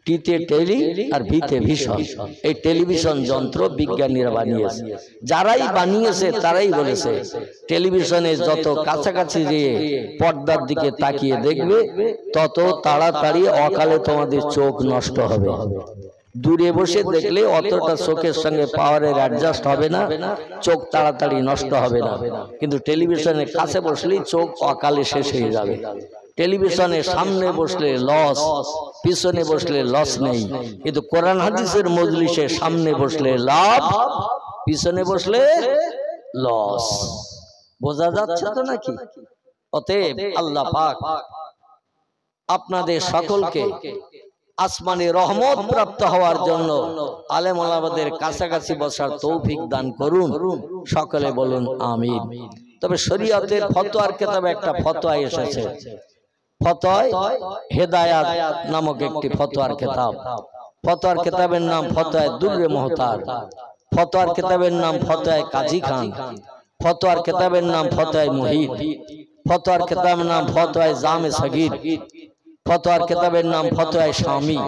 টিতে টেলি আর ভিতে ভিশন। এই টেলিভিশন যন্ত্র বিজ্ঞানীরা বানিয়েছে, যারাই বানিয়েছে তারাই বলেছে টেলিভিশনে যত কাছাকাছি যেয়ে পর্দার দিকে তাকিয়ে দেখবে তত তাড়াতাড়ি অকালে তোমাদের চোখ নষ্ট হবে। দূরে বসে দেখলে অতটা চোখের সঙ্গে পাওয়ারের অ্যাডজাস্ট হবে না, চোখ তাড়াতাড়ি নষ্ট হবে না, কিন্তু টেলিভিশনের কাছে বসলেই চোখ অকালে শেষ হয়ে যাবে। টেলিভিশনের সামনে বসলে লস, পিছনে বসলে লস নেই, কিন্তু কোরআন হাদিসের মজলিসে সামনে বসলে লাভ, পিছনে বসলে লস। বোঝা যাচ্ছে তো নাকি? অতএব আল্লাহ পাক আপনাদের সকলকে আসমানে রহমত প্রাপ্ত হওয়ার জন্য আলেম ওলামাদের কাছাকাছি বসার তৌফিক দান করুন, সকলে বলুন আমিন। তবে শরীয়তের ফতোয়ার কিতাবে একটা ফতোয়া এসেছে, ফতোয়ায়ে হেদায়াত নামক একটি ফতোয়ার কিতাব, ফতোয়ার কিতাবের নাম ফতোয়ায়ে দুররে মুহতার, ফতোয়ার কিতাবের নাম ফতোয়ায়ে কাজী খান, ফতোয়ার কিতাবের নাম ফতোয়ায়ে মুহিত, ফতোয়ার কিতাবের নাম ফতোয়ায়ে জামে সগীর, ফতোয়ার কিতাবের নাম ফতোয়ায়ে শামী,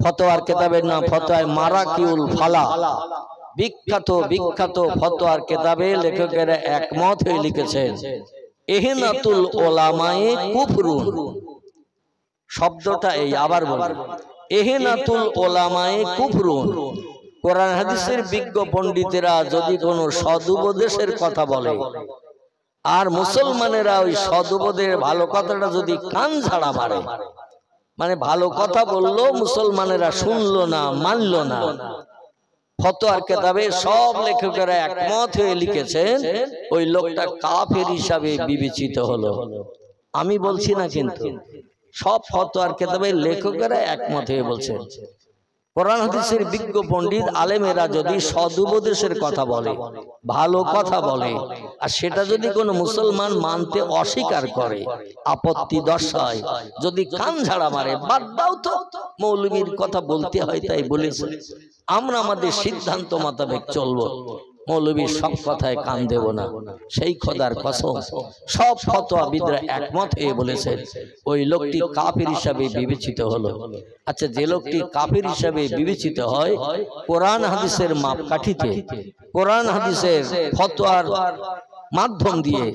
ফতোয়ার কিতাবের নাম ফতোয়ায়ে মারাকিউল ফালা। বিখ্যাত বিখ্যাত ফতোয়ার কিতাবে লেখকেরা একমত হয়ে লিখেছেন ইহনাতুল উলামায়ে কুফরুন। শব্দটা এই, আবার বলি, ইহনাতুল উলামায়ে কুফরুন। কোরআন হাদিসের বিজ্ঞ পণ্ডিতেরা যদি কোনো সদুপদেশের কথা বলে আর মুসলমানেরা ওই সদুপদেশের ভালো কথাটা যদি কান ঝাড়া মারে, মানে ভালো কথা বললো মুসলমানেরা শুনলো না, মানলো না, ফতোয়ার কিতাবে সব লেখকেরা একমত হয়ে লিখেছেন ওই লোকটা কাফের হিসাবে বিবেচিত হলো। আমি বলছি না, কিন্তু সব ফতোয়ার কিতাবে লেখকেরা একমত হয়ে বলছেন কোরআন হাদিসের বিজ্ঞ পণ্ডিত আলেমেরা যদি সদুপদেশের কথা বলে, ভালো কথা বলে, আর সেটা যদি কোনো মুসলমান মানতে অস্বীকার করে, আপত্তি দর্শায়, যদি কান ঝাড়া মারে, বাদ দাও তো, মৌলবীর কথা বলতে হয় তাই বলেছে, আমরা আমাদের সিদ্ধান্ত মোতাবেক চলবো, মৌলবীর সব কথায় কান দেব না, সেই খোদার কসম সব ফতোয়াবিদরা একমত হয়ে বলেছেন ওই লোকটি কাফির হিসাবে বিবেচিত হলো। আচ্ছা, যে লোকটি কাফির হিসাবে বিবেচিত হয় কোরআন হাদিসের মাপকাঠিতে, কোরআন হাদিসের ফতোয়ার মাধ্যম দিয়ে,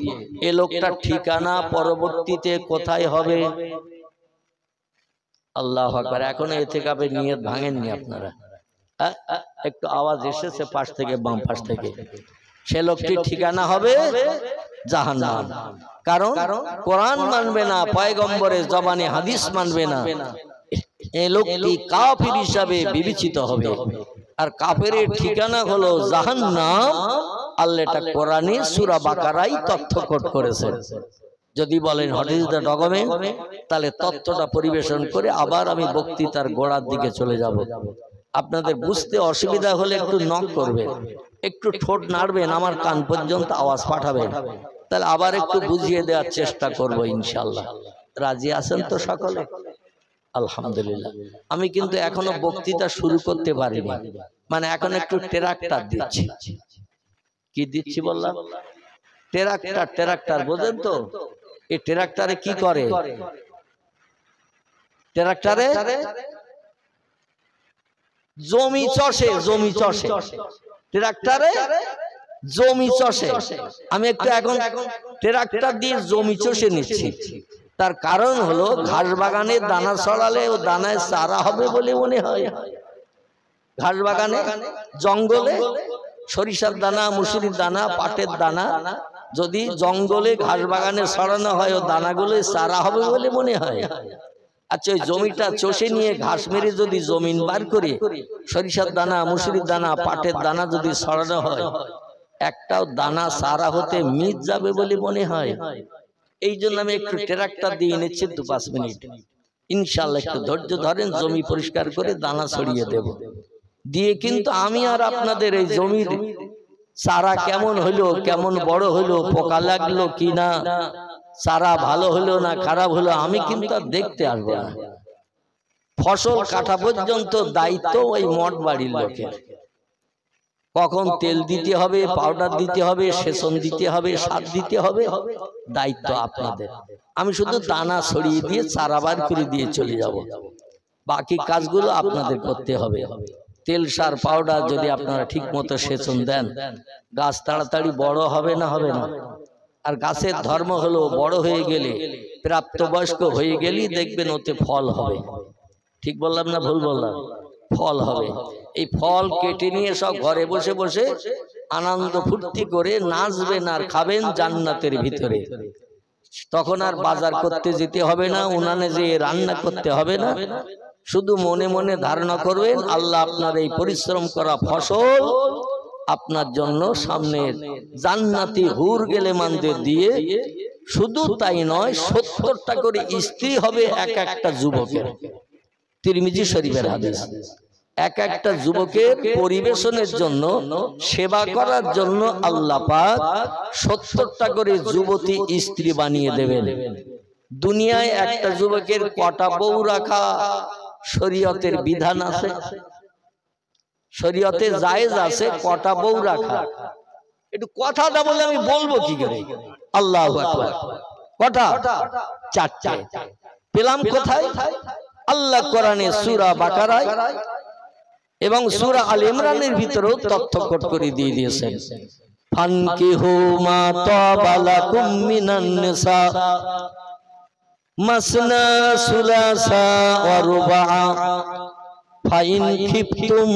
এ লোকটার ঠিকানা পরবর্তীতে কোথায় হবে? আল্লাহু আকবার। এখন ইতিকাফে নিয়ত ভাঙেননি আপনারা? একটু আওয়াজ এসেছে পাশ থেকে, বাম পাশ থেকে। সে লোকটির ঠিকানা হবে জাহান্নাম। কারণ কোরআন মানবে না, পয়গম্বরের জবানে হাদিস মানবে না, এই লোকটি কাফির হিসাবে বিবেচিত হবে। আর কাফেরের ঠিকানা হলো জাহান্নাম, আল্লাহ এটা কোরআনে সূরা বাকারায় তথ্য কোট করেছেন। যদি বলেন হোয়াট ইজ দ্য ডকুমেন্ট, তাহলে তথ্যটা পরিবেশন করে আবার আমি বক্তৃতার গোড়ার দিকে চলে যাব। আপনাদের বুঝতে অসুবিধা হলে একটু নক করবেন, একটু ঠোঁট নাড়বেন, আমার কান পর্যন্ত আওয়াজ পাঠাবেন, তাহলে আবার একটু বুঝিয়ে দেওয়ার চেষ্টা করব ইনশাআল্লাহ। রাজি আছেন তো সকলে? আলহামদুলিল্লাহ। আমি কিন্তু এখনো বক্তৃতা শুরু করতে পারিনি, মানে এখন একটু ট্রাক্টর দিচ্ছি। কি দিচ্ছি বললাম? ট্রাক্টর বোঝেন তো? এই ট্রাক্টরে কি করে? ট্রাক্টরে জমি চষে, জমি চষে, ট্রাক্টরে জমি চষে। আমি একটু এখন ট্রাক্টর দিয়ে জমি চষে নিচ্ছি। তার কারণ হলো ঘাস বাগানে দানা ছড়ালে ও দানায় চারা হবে বলে মনে হয়। ঘাস বাগানে, জঙ্গলে সরিষার দানা, মুসুরির দানা, পাটের দানা যদি জঙ্গলে ঘাস বাগানে ছড়ানো হয় ও দানাগুলো চারা হবে বলে মনে হয়। আচ্ছা, ওই জমিটা চষে নিয়ে ঘাস মেরে যদি জমিন বার করে সরিষার দানা, মুসুরির দানা, পাটের দানা যদি ছড়ানো হয়, একটাও দানা চারা হতে মিট যাবে বলে মনে হয়। এই জন্য আমি একটু ট্রাক্টর দিয়ে নিচ্ছি 2-5 মিনিট। ইনশাআল্লাহ একটু ধৈর্য ধরেন, জমি পরিষ্কার করে দানা ছড়িয়ে দেব। দিয়ে কিন্তু আমি আর আপনাদের এই জমির চারা কেমন হলো, কেমন বড় হলো, পোকা লাগলো কিনা, চারা ভালো হলো না খারাপ হলো, আমি কিন্তু আর দেখতে আসবো না। ফসল কাটা পর্যন্ত দায়িত্ব ওই মঠ বাড়ির লোকের। কখন তেল দিতে হবে, পাউডার দিতে হবে, সেচন দিতে হবে, সার দিতে হবে, দায়িত্ব আপনাদের। আমি শুধু দানা ছড়িয়ে দিয়ে চারা বার করে দিয়ে চলে যাব। বাকি কাজগুলো আপনাদের করতে হবে। তেল, সার, পাউডার যদি আপনারা ঠিক মতো সেচন দেন, গাছ তাড়াতাড়ি বড় হবে না? হবে না? আর গাছের ধর্ম হলো বড় হয়ে গেলে, প্রাপ্তবয়স্ক হয়ে গেলেই দেখবেন ওতে ফল হবে। ঠিক বললাম না ভুল বললাম? ফল হবে। এই ফল কেটে নিয়ে সব ঘরে বসে বসে আনন্দ ফুর্তি করে নাচবেন আর খাবেন জান্নাতের ভিতরে। তখন আর বাজার করতে যেতে হবে না, উনানে যে রান্না করতে হবে না। শুধু মনে মনে ধারণা করবেন আল্লাহ আপনার এই পরিশ্রম করা ফসল আপনার জন্য সামনে জান্নাতি হুর গেলেমানদের দিয়ে, শুধু তাই নয় 70টা করে স্ত্রী হবে এক একটা যুবকের। তিরমিজি শরীফের হাদিস। এক একটা যুবকের পরিবেশনের জন্য, সেবা করার জন্য আল্লাহ পাক 70টা করে যুবতী স্ত্রী বানিয়ে দেবেন। দুনিয়ায় একটা যুবকের কটা বউ রাখা শরীয়তের বিধান আছে? শরীয়তে জায়েজ আছে কটা বউ রাখা? একটু কথাটা বলে আমি বলবো কি করে? আল্লাহু আকবার। কটা? 4টে। পেলাম কোথায়? আল্লাহ কোরআনে সূরা বাকারায় এবং সূরা আল ইমরানের ভিতরেও তথ্য কোট করে দিয়ে দিয়েছেন। ফানকিহু মা তাবা লাকুম মিনান নিসা মাসনা সুলাসা ওয়া রুবা ফাইন খিফতুম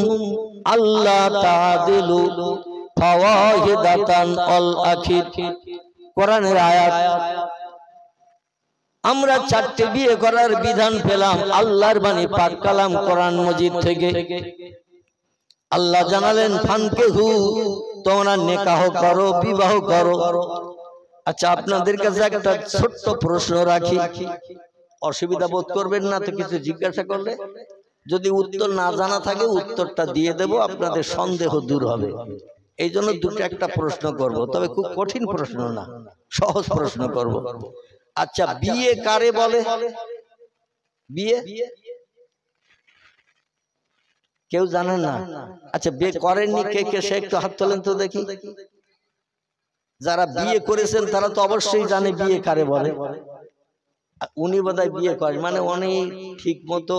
আল্লা তাদিলু ফাওয়াহিদাতান আল আখির। কোরআনের আয়াত। আমরা 4টে বিয়ে করার বিধান পেলাম আল্লাহর বাণী পাক কালাম কোরআন মজিদ থেকে। আল্লাহ জানালেন ফানকিহু, তোমরা নিকাহ করো, বিবাহ করো। আচ্ছা, আপনাদের কাছে একটা ছোট্ট প্রশ্ন রাখি, অসুবিধা বোধ করবেন না তো কিছু জিজ্ঞাসা করলে? যদি উত্তর না জানা থাকে উত্তরটা দিয়ে দেব, আপনাদের সন্দেহ দূর হবে। এই জন্য দুটো একটা প্রশ্ন করব, তবে খুব কঠিন প্রশ্ন না, সহজ প্রশ্ন করব। আচ্ছা, বিয়ে কারে বলে? বিয়ে কেউ জানেন না? আচ্ছা, বিয়ে করেননি কে কে সে একটু হাত তোলেন তো দেখি। যারা বিয়ে করেছেন তারা তো অবশ্যই জানে বিয়ে কারে বলে। উনি বোধহয় বিয়ে করেন, মানে উনি ঠিক মতো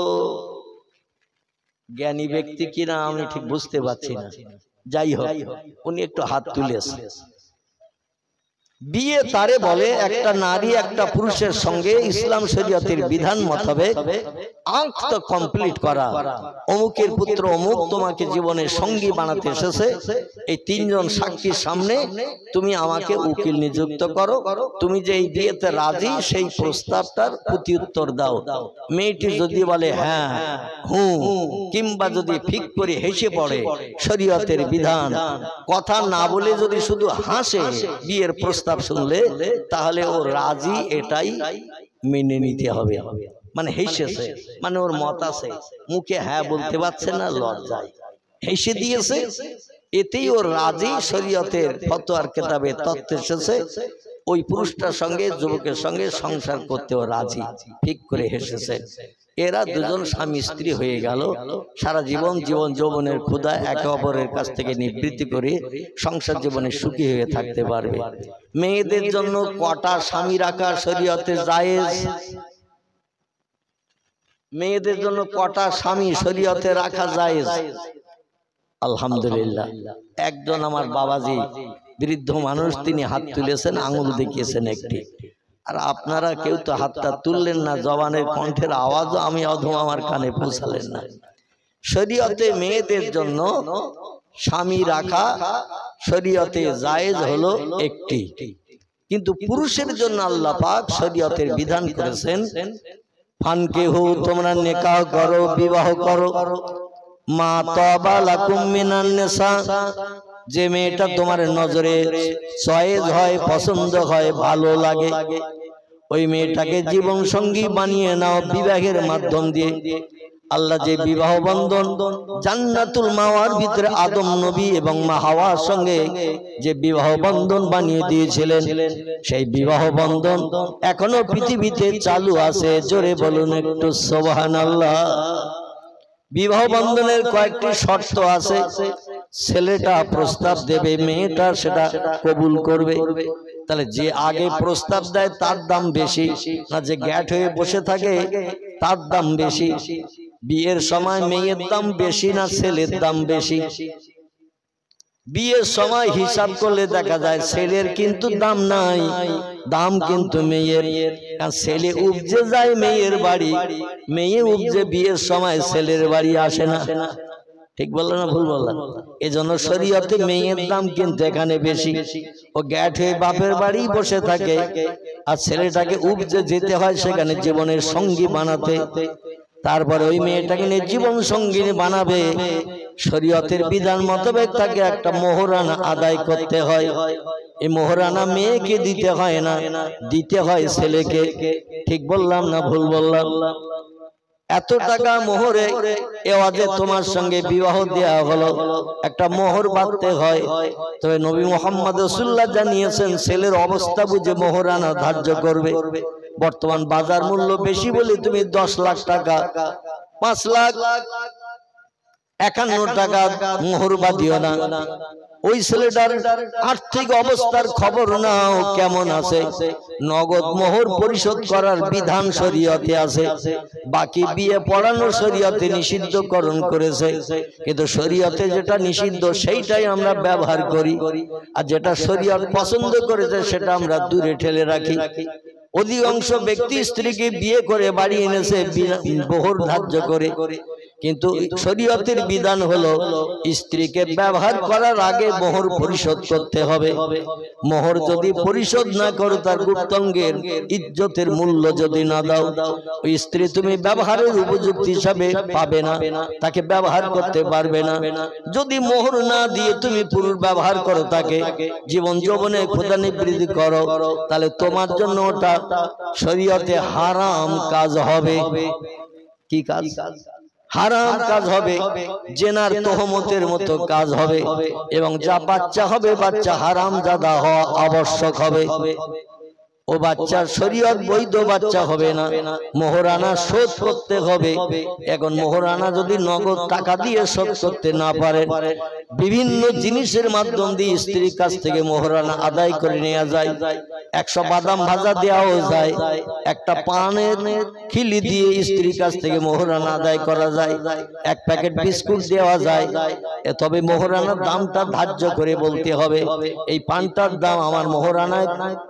জ্ঞানী ব্যক্তি কিনা আমি ঠিক বুঝতে পারছি না। যাই হোক, উনি একটু হাত তুলেছেন। বিয়ে তারে বলে একটা নারী একটা পুরুষের সঙ্গে ইসলাম শরীয়তের বিধান মোতাবেক আঁক তো কমপ্লিট করা। অমুকের পুত্র অমুক তোমাকে জীবনের সঙ্গী বানাতে এসেছে, এই তিনজন সাক্ষীর সামনে তুমি আমাকে উকিল নিযুক্ত করো, তুমি যে এই বিয়েতে রাজি সেই প্রস্তাবটার প্রতি উত্তর দাও। মেয়েটি যদি বলে হ্যাঁ হুঁ, কিংবা যদি ফিক করে হেসে পড়ে শরীয়তের বিধান, কথা না বলে যদি শুধু হাসে বিয়ের প্রস্তাব শুনলে, তাহলে ও রাজি, এটাই মেনে নিতে হবে। মানে হেসেছে, মানে ওর মত আছে, মুখে হ্যাঁ বলতে পারছে না, লজ্জায় হেসে দিয়েছে, এতেই ওর রাজি। শরীয়তের ফতোয়ার কিতাবে তথ্য এসেছে ওই পুরুষটার সঙ্গে যুবকের সঙ্গে সংসার করতেও রাজি, ঠিক করে হেসেছে। এরা দুজন স্বামী স্ত্রী হয়ে গেল, সারা জীবন যৌবনের ক্ষুধা একে অপরের কাছ থেকে নিবৃত্তি করে সংসার জীবনে সুখী হয়ে থাকতে পারবে। মেয়েদের জন্য কটা স্বামী রাখা শরীয়তে জায়েজ? মেয়েদের জন্য কটা স্বামী শরীয়তে রাখা জায়েজ? আলহামদুলিল্লাহ। একজন আমার বাবাজি বৃদ্ধ মানুষ, তিনি হাত তুলেছেন, আঙুল দেখিয়েছেন একটি। আর আপনারা কেউ তো হাতটা তুললেন না, জবানের কণ্ঠের আওয়াজও আমি অধম আমার কানে পৌঁছালেন না। শরীয়তে মেয়েদের জন্য স্বামী রাখা শরীয়তে জায়েজ হলো একটি, কিন্তু পুরুষের জন্য আল্লাহ পাক শরীয়তের বিধান করেছেন ফানকিহু, তোমরা নিকাহ করো, বিবাহ করো, মা তাবা লাকুম মিনান নিসা, যে মেয়েটা তোমার নজরে চয়েস হয়, পছন্দ হয়, ভালো লাগে, ওই মেয়েটাকে জীবন সঙ্গী বানিয়ে নাও বিবাহের মাধ্যম দিয়ে। আল্লাহ যে বিবাহ বন্ধন জান্নাতুল মাওয়ার ভিতরে আদম নবী এবং মা হাওয়ার সঙ্গে যে বিবাহ বন্ধন বানিয়ে দিয়েছিলেন, সেই বিবাহ বন্ধন এখনো পৃথিবীতে চালু আছে। জোরে বলুন একটু সুবহানাল্লাহ। বিবাহ বন্ধনের কয়েকটি শর্ত আছে। ছেলেটা প্রস্তাব দেবে, মেয়েটা সেটা কবুল করবে। তাহলে যে আগে প্রস্তাব দেয় তার দাম বেশি না যে গ্যাট হয়ে বসে থাকে তার দাম বেশি? বিয়ের সময় মেয়ের দাম বেশি না ছেলের দাম বেশি? বিয়ের সময় হিসাব করলে দেখা যায় ছেলের কিন্তু দাম নাই, দাম কিন্তু মেয়ের। ছেলে উপজে যায় মেয়ের বাড়ি, মেয়ে উপজে বিয়ের সময় ছেলের বাড়ি আসে না। ঠিক বললেন না ভুল বললেন? এজন্য শরীয়তে মেয়ের দাম কিন্তু এখানে বেশি। ও গ্যাট হয়ে বাপের বাড়ি বসে থাকে, আর ছেলেটাকে উপজে যেতে হয় সেখানে জীবনের সঙ্গী বানাতে। তারপরে ওই মেয়েটাকে নিয়ে জীবন সঙ্গী বানাবে, শরীয়তের বিধান মোতাবেক তাকে একটা মোহরানা আদায় করতে হয়। এই মোহরানা মেয়েকে দিতে হয় না, দিতে হয় ছেলেকে। ঠিক বললাম না ভুল বললাম? এত টাকা মোহরে এওয়াজে তোমার সঙ্গে বিবাহ দেয়া হলো, একটা মোহর বাঁধতে হয়। তবে নবী মুহাম্মদ রাসূলুল্লাহ জানিয়েছেন ছেলের অবস্থা বুঝে মোহরানা ধার্য করবে। বর্তমান বাজার মূল্য বেশি বলে তুমি 10 লাখ টাকা, 5,51,000 টাকা মোহর বাঁধিও না। ওই ছেলেটার আর্থিক অবস্থার খবর নাও কেমন আছে। নগদ মোহর পরিশোধ করার বিধান শরীয়তে আছে। বাকি বিয়ে পড়ানো শরীয়তে নিষিদ্ধকরণ করেছে, কিন্তু শরীয়তে যেটা নিষিদ্ধ সেইটাই আমরা ব্যবহার করি, আর যেটা শরীয়ত পছন্দ করেছে সেটা আমরা দূরে ঠেলে রাখি। অধিকাংশ ব্যক্তি স্ত্রীকে বিয়ে করে বাড়ি এনেছে মোহর ধার্য করে, কিন্তু শরীয়তের বিধান হলো স্ত্রীকে ব্যবহার করার আগে মোহর পরিশোধ করতে হবে। মোহর যদি পরিশোধ না করো, তার গুপ্তাঙ্গের ইজ্জতের মূল্য যদি না দাও, ওই স্ত্রী তুমি ব্যবহারের উপযুক্ত হিসাবে পাবে না, তাকে ব্যবহার করতে পারবে না। যদি মোহর না দিয়ে তুমি পুরুষ ব্যবহার করো, তাকে জীবন যৌবনে ক্ষুধা নিবৃত্তি করো, তাহলে তোমার জন্য ওটা শরীয়তে হারাম কাজ হবে। কি কাজ? হারাম কাজ হবে, জেনার তোহমতের মতো কাজ হবে, এবং যা বাচ্চা হবে বাচ্চা হারামজাদা হওয়া আবশ্যক হবে। ও বাচ্চার শরীয়ত বৈধ বাচ্চা হবে না, মোহরানা শোধ করতে হবে। এখন মোহরানা যদি নগদ টাকা দিয়ে শোধ করতে না পারে, বিভিন্ন জিনিসের মাধ্যম দিয়ে স্ত্রীর কাছ থেকে মোহরানা আদায় করে নেওয়া যায়। 100 বাদাম ভাজা দেওয়াও যায়, একটা পানের খিলি দিয়ে স্ত্রীর কাছ থেকে মোহরানা আদায় করা যায়, 1 প্যাকেট বিস্কুট দেওয়া যায়। তবে মোহরানার দামটা ধার্য করে বলতে হবে। এই পানটার দাম আমার মোহরানায়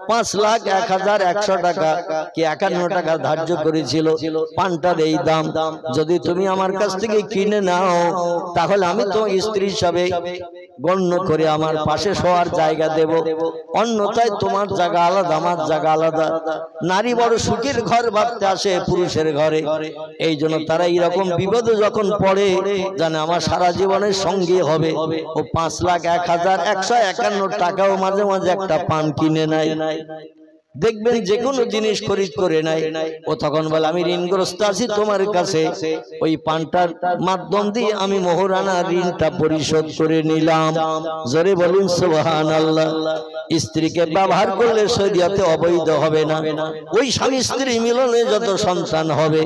5,01,100 টাকা কি 51 টাকা ধার্য করেছিল। পানটার এই দাম যদি তুমি আমার কাছ থেকে কিনে নাও, তাহলে আমি তো স্ত্রী হিসাবে গণ্য করে আমার পাশে শোয়ার জায়গা দেব, অন্যথায় তোমার জায়গা আলাদা, আমার জায়গা আলাদা। নারী বড় সুখের ঘর ভাবতে আসে পুরুষের ঘরে, এই জন্য তারা এইরকম বিপদে যখন পড়ে জানে আমার সারা জীবনের সঙ্গী হবে। ও 5,01,151 টাকাও মাঝে মাঝে একটা পান কিনে নেয়। দেখবেন যে কোনো জিনিস খরিদ করে নাই, ও তখন বলে আমি ঋণগ্রস্ত আছি তোমার কাছে, ওই পানটার মাধ্যম দিয়ে আমি মোহরানা ঋণটা পরিশোধ করে নিলাম। জোরে বলুন সুবহানাল্লাহ। স্ত্রীকে ব্যবহার করলে শরীয়তে অবৈধ হবে না। ওই স্বামী স্ত্রী মিলনে যত সন্তান হবে,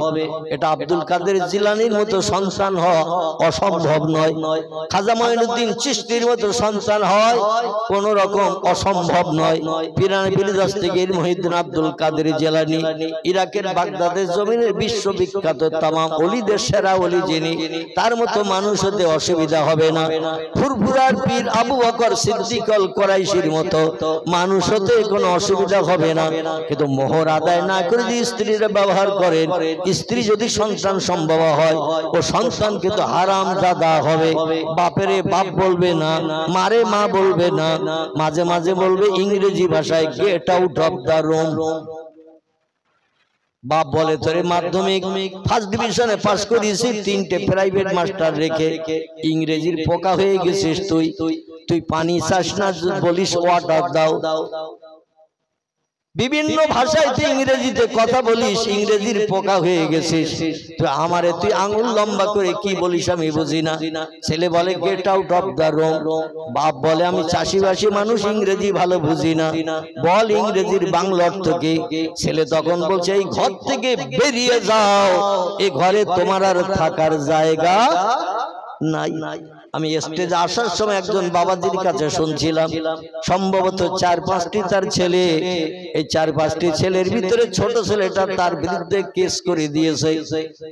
এটা আব্দুল কাদের জিলানীর মতো সন্তান হওয়া অসম্ভব নয়, খাজা মঈনুদ্দিন চিশতির মতো সন্তান হয় কোন রকম অসম্ভব নয়। পিরানি পিরিদাস থেকে মহিউদ্দিন আব্দুল কাদের জিলানী, ইরাকের বাগদাদের জমিনের বিশ্ববিখ্যাত তামাম ওলিদের সেরা ওলি যিনি, তার মতো মানুষ হতে অসুবিধা হবে না। ফুরফুরার পীর আবু বকর সিদ্দিক আল কুরাইশির মতো মানুষ হতে কোনো অসুবিধা হবে না। কিন্তু মোহর আদায় না করে যদি স্ত্রীরা ব্যবহার করেন, স্ত্রী যদি সন্তান সম্ভব হয়, ও সন্তান কিন্তু হারামজাদা হবে। বাপেরে বাপ বলবে না, মারে মা বলবে না, মাঝে মাঝে বলবে ইংরেজি ভাষায় get out of the room. বাপ বলে তোরে মাধ্যমিক ফার্স্ট ডিভিশনে পাস করিয়েছি, 3টে প্রাইভেট মাস্টার রেখে ইংরেজির পোকা হয়ে গেছিস তুই, তুই পানি চাস না, বলিস ওয়াটার দাও। বিভিন্ন ভাষায় তুই ইংরেজিতে কথা বলিস, ইংরেজির পোকা হয়ে গেছিস। আমারে তুই আঙুল লম্বা করে কি বলিস আমি বুঝি না। ছেলে বলে get out of the room. বাপ বলে আমি চাষিবাসী মানুষ, ইংরেজি ভালো বুঝি না, বল ইংরেজির বাংলা অর্থ কি। ছেলে তখন বলছে এই ঘর থেকে বেরিয়ে যাও, এই ঘরে তোমার আর থাকার জায়গা নাই। আমি স্টেজে আসার সময় একজন বাবাজির কাছে শুনছিলাম, সম্ভবত 4-5টি তার ছেলে, এই 4-5টি ছেলের ভিতরে ছোট ছেলেটা তার বিরুদ্ধে কেস করে দিয়েছে।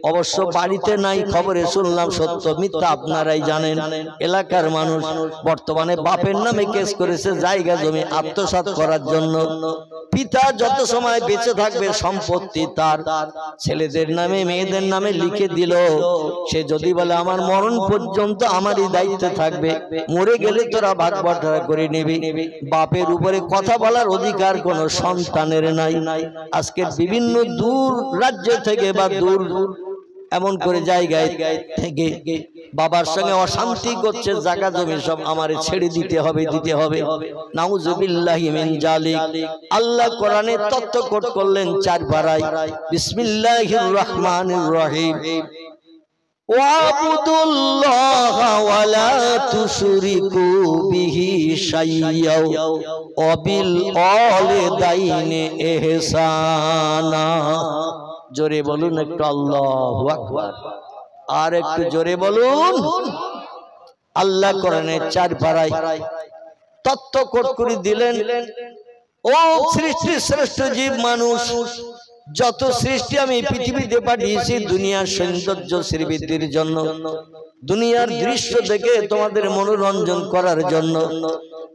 অবশ্য বাড়িতে নাই, খবরে শুনলাম, সত্য মিথ্যা আপনারাই জানেন। এলাকার মানুষ বর্তমানে বাপের নামে কেস করেছে জায়গা জমি আত্মসাৎ করার জন্য। পিতা যত সময় বেঁচে থাকবে সম্পত্তি তার, ছেলেদের নামে মেয়েদের নামে লিখে দিল। সে যদি বলে আমার মরণ পর্যন্ত আমারই দায়িত্বে থাকবে, মরে গেলে তোরা ভাগ বাটোয়ারা করে নিবি। বাপের উপরে কথা বলার অধিকার কোন সন্তানের নাই। আজকে বিভিন্ন দূর রাজ্য থেকে বা দূর এমন করে জায়গায় থেকে বাবার সঙ্গে অশান্তি করছে, জায়গা জমি সব আমারে ছেড়ে দিতে হবে, দিতে হবে। নাউজুবিল্লাহি মিন জালিক। আল্লাহ কোরআনে তত্ত্বকোট করলেন 4 পারায়, বিসমিল্লাহির রহমানির রহিম, ওয়াবুদুল্লাহা ওয়ালা তুশরিকু বিহি শাইয়্যা ওয়াবিল ওয়ালিদাইনি ইহসানা। জোরে বলুন একটু আল্লাহু আকবার, আর একটু জোরে বলুন। আল্লাহ কোরআনে 4 পারায় তত্ত্বকোট করে দিলেন, ও সৃষ্টির শ্রেষ্ঠ জীব মানুষ, যত সৃষ্টি আমি পৃথিবীতে পাঠিয়েছি দুনিয়ার সৌন্দর্য শ্রীবৃদ্ধির জন্য, দুনিয়ার দৃশ্য দেখে তোমাদের মনোরঞ্জন করার জন্য।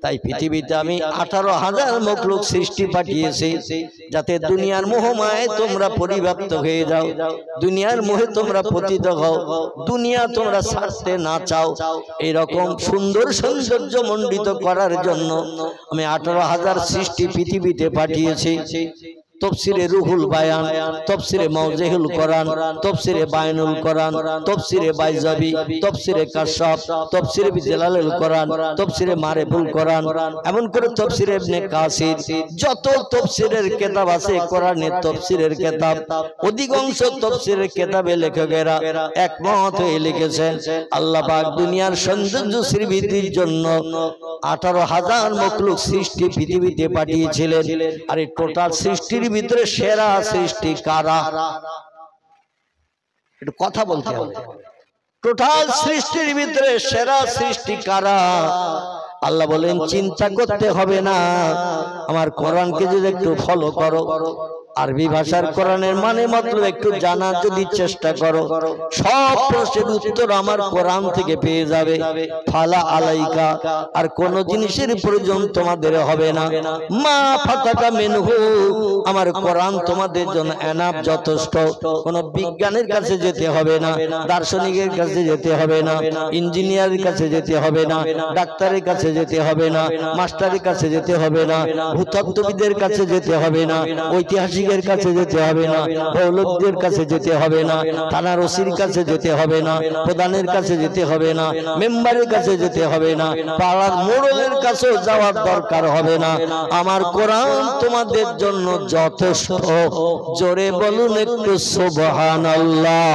তাই পৃথিবীতে আমি 18,000 মখলুক সৃষ্টি পাঠিয়েছি, যাতে দুনিয়ার মোহমায় তোমরা পরিব্যাপ্ত হয়ে যাও, দুনিয়ার মোহে তোমরা পতিত হও, দুনিয়া তোমরা ছাড়তে না চাও। এরকম সুন্দর সৌন্দর্য মণ্ডিত করার জন্য আমি 18,000 সৃষ্টি পৃথিবীতে পাঠিয়েছি। তফসিরে রুহুল বায়ান, তফসিরে মাওজেহুল কোরআন, তফসিরে বায়ানুল কোরআন, তফসিরে বাইজাবি, তফসিরে কাশফ, তফসিরে বিজালালুল কোরআন, তফসিরে মারিফুল কোরআন, এমন করে তফসিরে ইবনে কাসির, যত তফসিরের কিতাব আছে কোরআনের তফসিরের কিতাব, অধিকাংশ তফসিরের কিতাবে লেখকেরা একমত হয়ে লিখেছেন আল্লাহ পাক দুনিয়ার সৌন্দর্য শ্রীবৃদ্ধির জন্য 18,000 মখলুক সৃষ্টি পৃথিবীতে পাঠিয়েছিলেন। আর এই টোটাল সৃষ্টির ভিতরে সেরা সৃষ্টি কারা? একটু কথা বলতে হবে। টোটাল সৃষ্টির ভিতরে সেরা সৃষ্টি কারা? আল্লাহ বলেন চিন্তা করতে হবে না, আমার কোরআনকে যদি একটু ফলো করো, আরবি ভাষার কোরআনের মানে মাত্র একটু জানার যদি চেষ্টা করো, সব প্রশ্নের উত্তর আমার কোরআন থেকে পেয়ে যাবে। ফালা আলাইকা, আর কোন জিনিসের প্রয়োজন তোমাদের হবে না। মা ফাতাকা মিনহু, আমার কোরআন তোমাদের জন্য এনাফ, যথেষ্ট। কোন বিজ্ঞানের কাছে যেতে হবে না, দার্শনিকের কাছে যেতে হবে না, ইঞ্জিনিয়ারের কাছে যেতে হবে না, ডাক্তারের কাছে যেতে হবে না, মাস্টারের কাছে যেতে হবে না, ভূতত্ত্ববিদের কাছে যেতে হবে না, ঐতিহাসিকের কাছে যেতে হবে না, মৌলবীদের কাছে যেতে হবে না, থানার ওসির কাছে যেতে হবে না, প্রধানের কাছে যেতে হবে না, মেম্বারের কাছে যেতে হবে না, পাড়ার মোড়লের কাছে যাওয়ার দরকার হবে না। আমার কোরআন তোমাদের জন্য যথেষ্ট। জোরে বলুন একটু সুবহানাল্লাহ,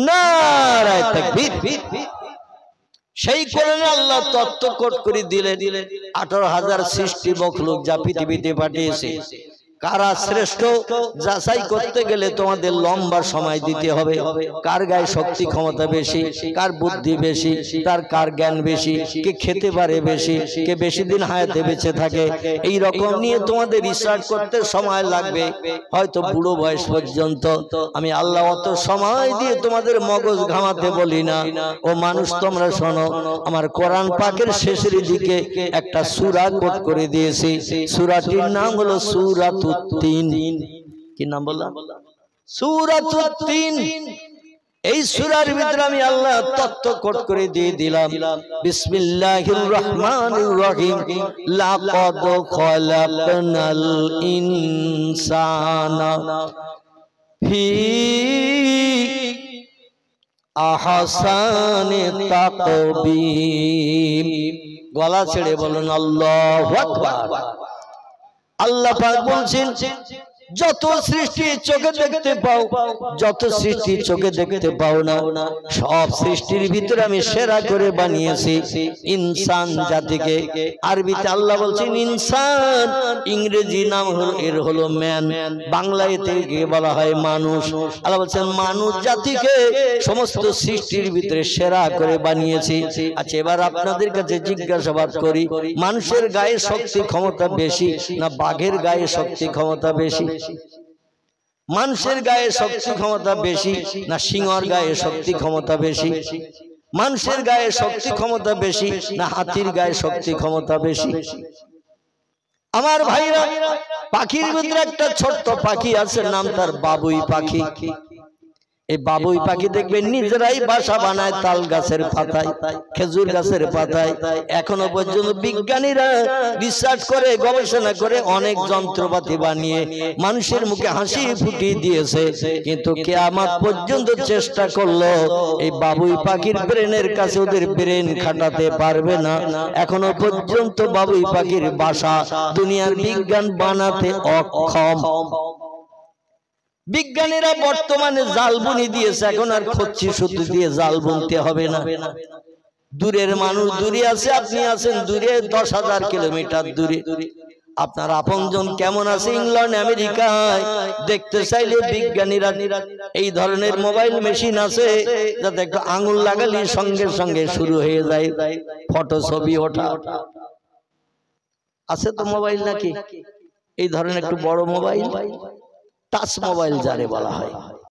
নারায়ে তাকবীর। সেই কোরআনে আল্লাহ তত্ত্ব কোট করে দিলেন 18,000 সৃষ্টি মখলুক যা পৃথিবীতে পাঠিয়েছে, কারা শ্রেষ্ঠ যাচাই করতে গেলে তোমাদের লম্বা সময় দিতে হবে। কার গায়ে শক্তি ক্ষমতা বেশি, কার বুদ্ধি বেশি, তার কার জ্ঞান বেশি, কে খেতে পারে বেশি, কে বেশি দিন হায়াতে বেঁচে থাকে, এই রকম নিয়ে তোমাদের রিসার্চ করতে সময় লাগবে, হয়তো বুড়ো বয়স পর্যন্ত। আমি আল্লাহ অত সময় দিয়ে তোমাদের মগজ ঘামাতে বলি না। ও মানুষ তোমরা শোনো, আমার কোরআন পাকের শেষের দিকে একটা সূরা কোট করে দিয়েছি। সূরাটির নাম হলো সূরাতুত তিন। কি নাম বললাম? সূরাতুত তিন। এই সূরার ভিতরে আমি আল্লাহ তত্ত্ব কোট করে দিয়ে দিলাম। বিসমিল্লাহির রহমানির রহিম। লাকাদ খালাকনাল ইনসানা ফি আহসানি তাকবীম। গলা ছেড়ে বলুন আল্লাহু আকবার। আল্লাহ পাক বলছেন, যত সৃষ্টি চোখে দেখতে পাও, যত সৃষ্টি চোখে দেখতে পাও না, সব সৃষ্টির ভিতরে আমি সেরা করে বানিয়েছি ইনসান জাতিকে। আরবিতে আল্লাহ বলছেন ইনসান, ইংরেজি নাম হলো এর হলো ম্যান, বাংলায় থেকে বলা হয় মানুষ। আল্লাহ বলছেন মানুষ জাতিকে সমস্ত সৃষ্টির ভিতরে সেরা করে বানিয়েছি। আচ্ছা, এবার আপনাদের কাছে জিজ্ঞাসাবাদ করি, মানুষের গায়ে শক্তি ক্ষমতা বেশি না বাঘের গায়ে শক্তি ক্ষমতা বেশি? মানুষের গায়ে শক্তি ক্ষমতা বেশি না সিংহর গায়ে শক্তি ক্ষমতা বেশি? মানুষের গায়ে শক্তি ক্ষমতা বেশি না হাতির গায়ে শক্তি ক্ষমতা বেশি? আমার ভাইরা, পাখির ভিতরে একটা ছোট্ট পাখি আছে, নাম তার বাবুই পাখি। এই বাবুই পাখি দেখবেন নিজেরাই বাসা বানায় তাল গাছের পাতায়, খেজুর গাছের পাতায়। এখনো পর্যন্ত বিজ্ঞানীরা রিসার্চ করে, গবেষণা করে অনেক যন্ত্রপাতি বানিয়ে মানুষের মুখে হাসি ফুটিয়ে দিয়েছে, কিন্তু কিয়ামত পর্যন্ত চেষ্টা করলো এই বাবুই পাখির ব্রেনের কাছে ওদের ব্রেন খাটাতে পারবে না। এখনো পর্যন্ত বাবুই পাখির বাসা দুনিয়ার বিজ্ঞান বানাতে অক্ষম। বিজ্ঞানীরা বর্তমানে জাল বুনি দিয়েছে, এখন আর খচ্চি সুতো দিয়ে জাল বুনতে হবে না। দূরের মানুষ দূরে আছে, আপনি আছেন দূরে 10,000 কিলোমিটার দূরে, আপনার আপনজন কেমন আছে ইংল্যান্ড আমেরিকায়, দেখতে চাইলে বিজ্ঞানীরা এই ধরনের মোবাইল মেশিন আছে, যাতে একটু আঙুল লাগালে সঙ্গে সঙ্গে শুরু হয়ে যায় ফটো ছবি ওঠা। আছে তো মোবাইল নাকি? এই ধরনের একটু বড় মোবাইল, টাচ মোবাইল যারে বলা হয়।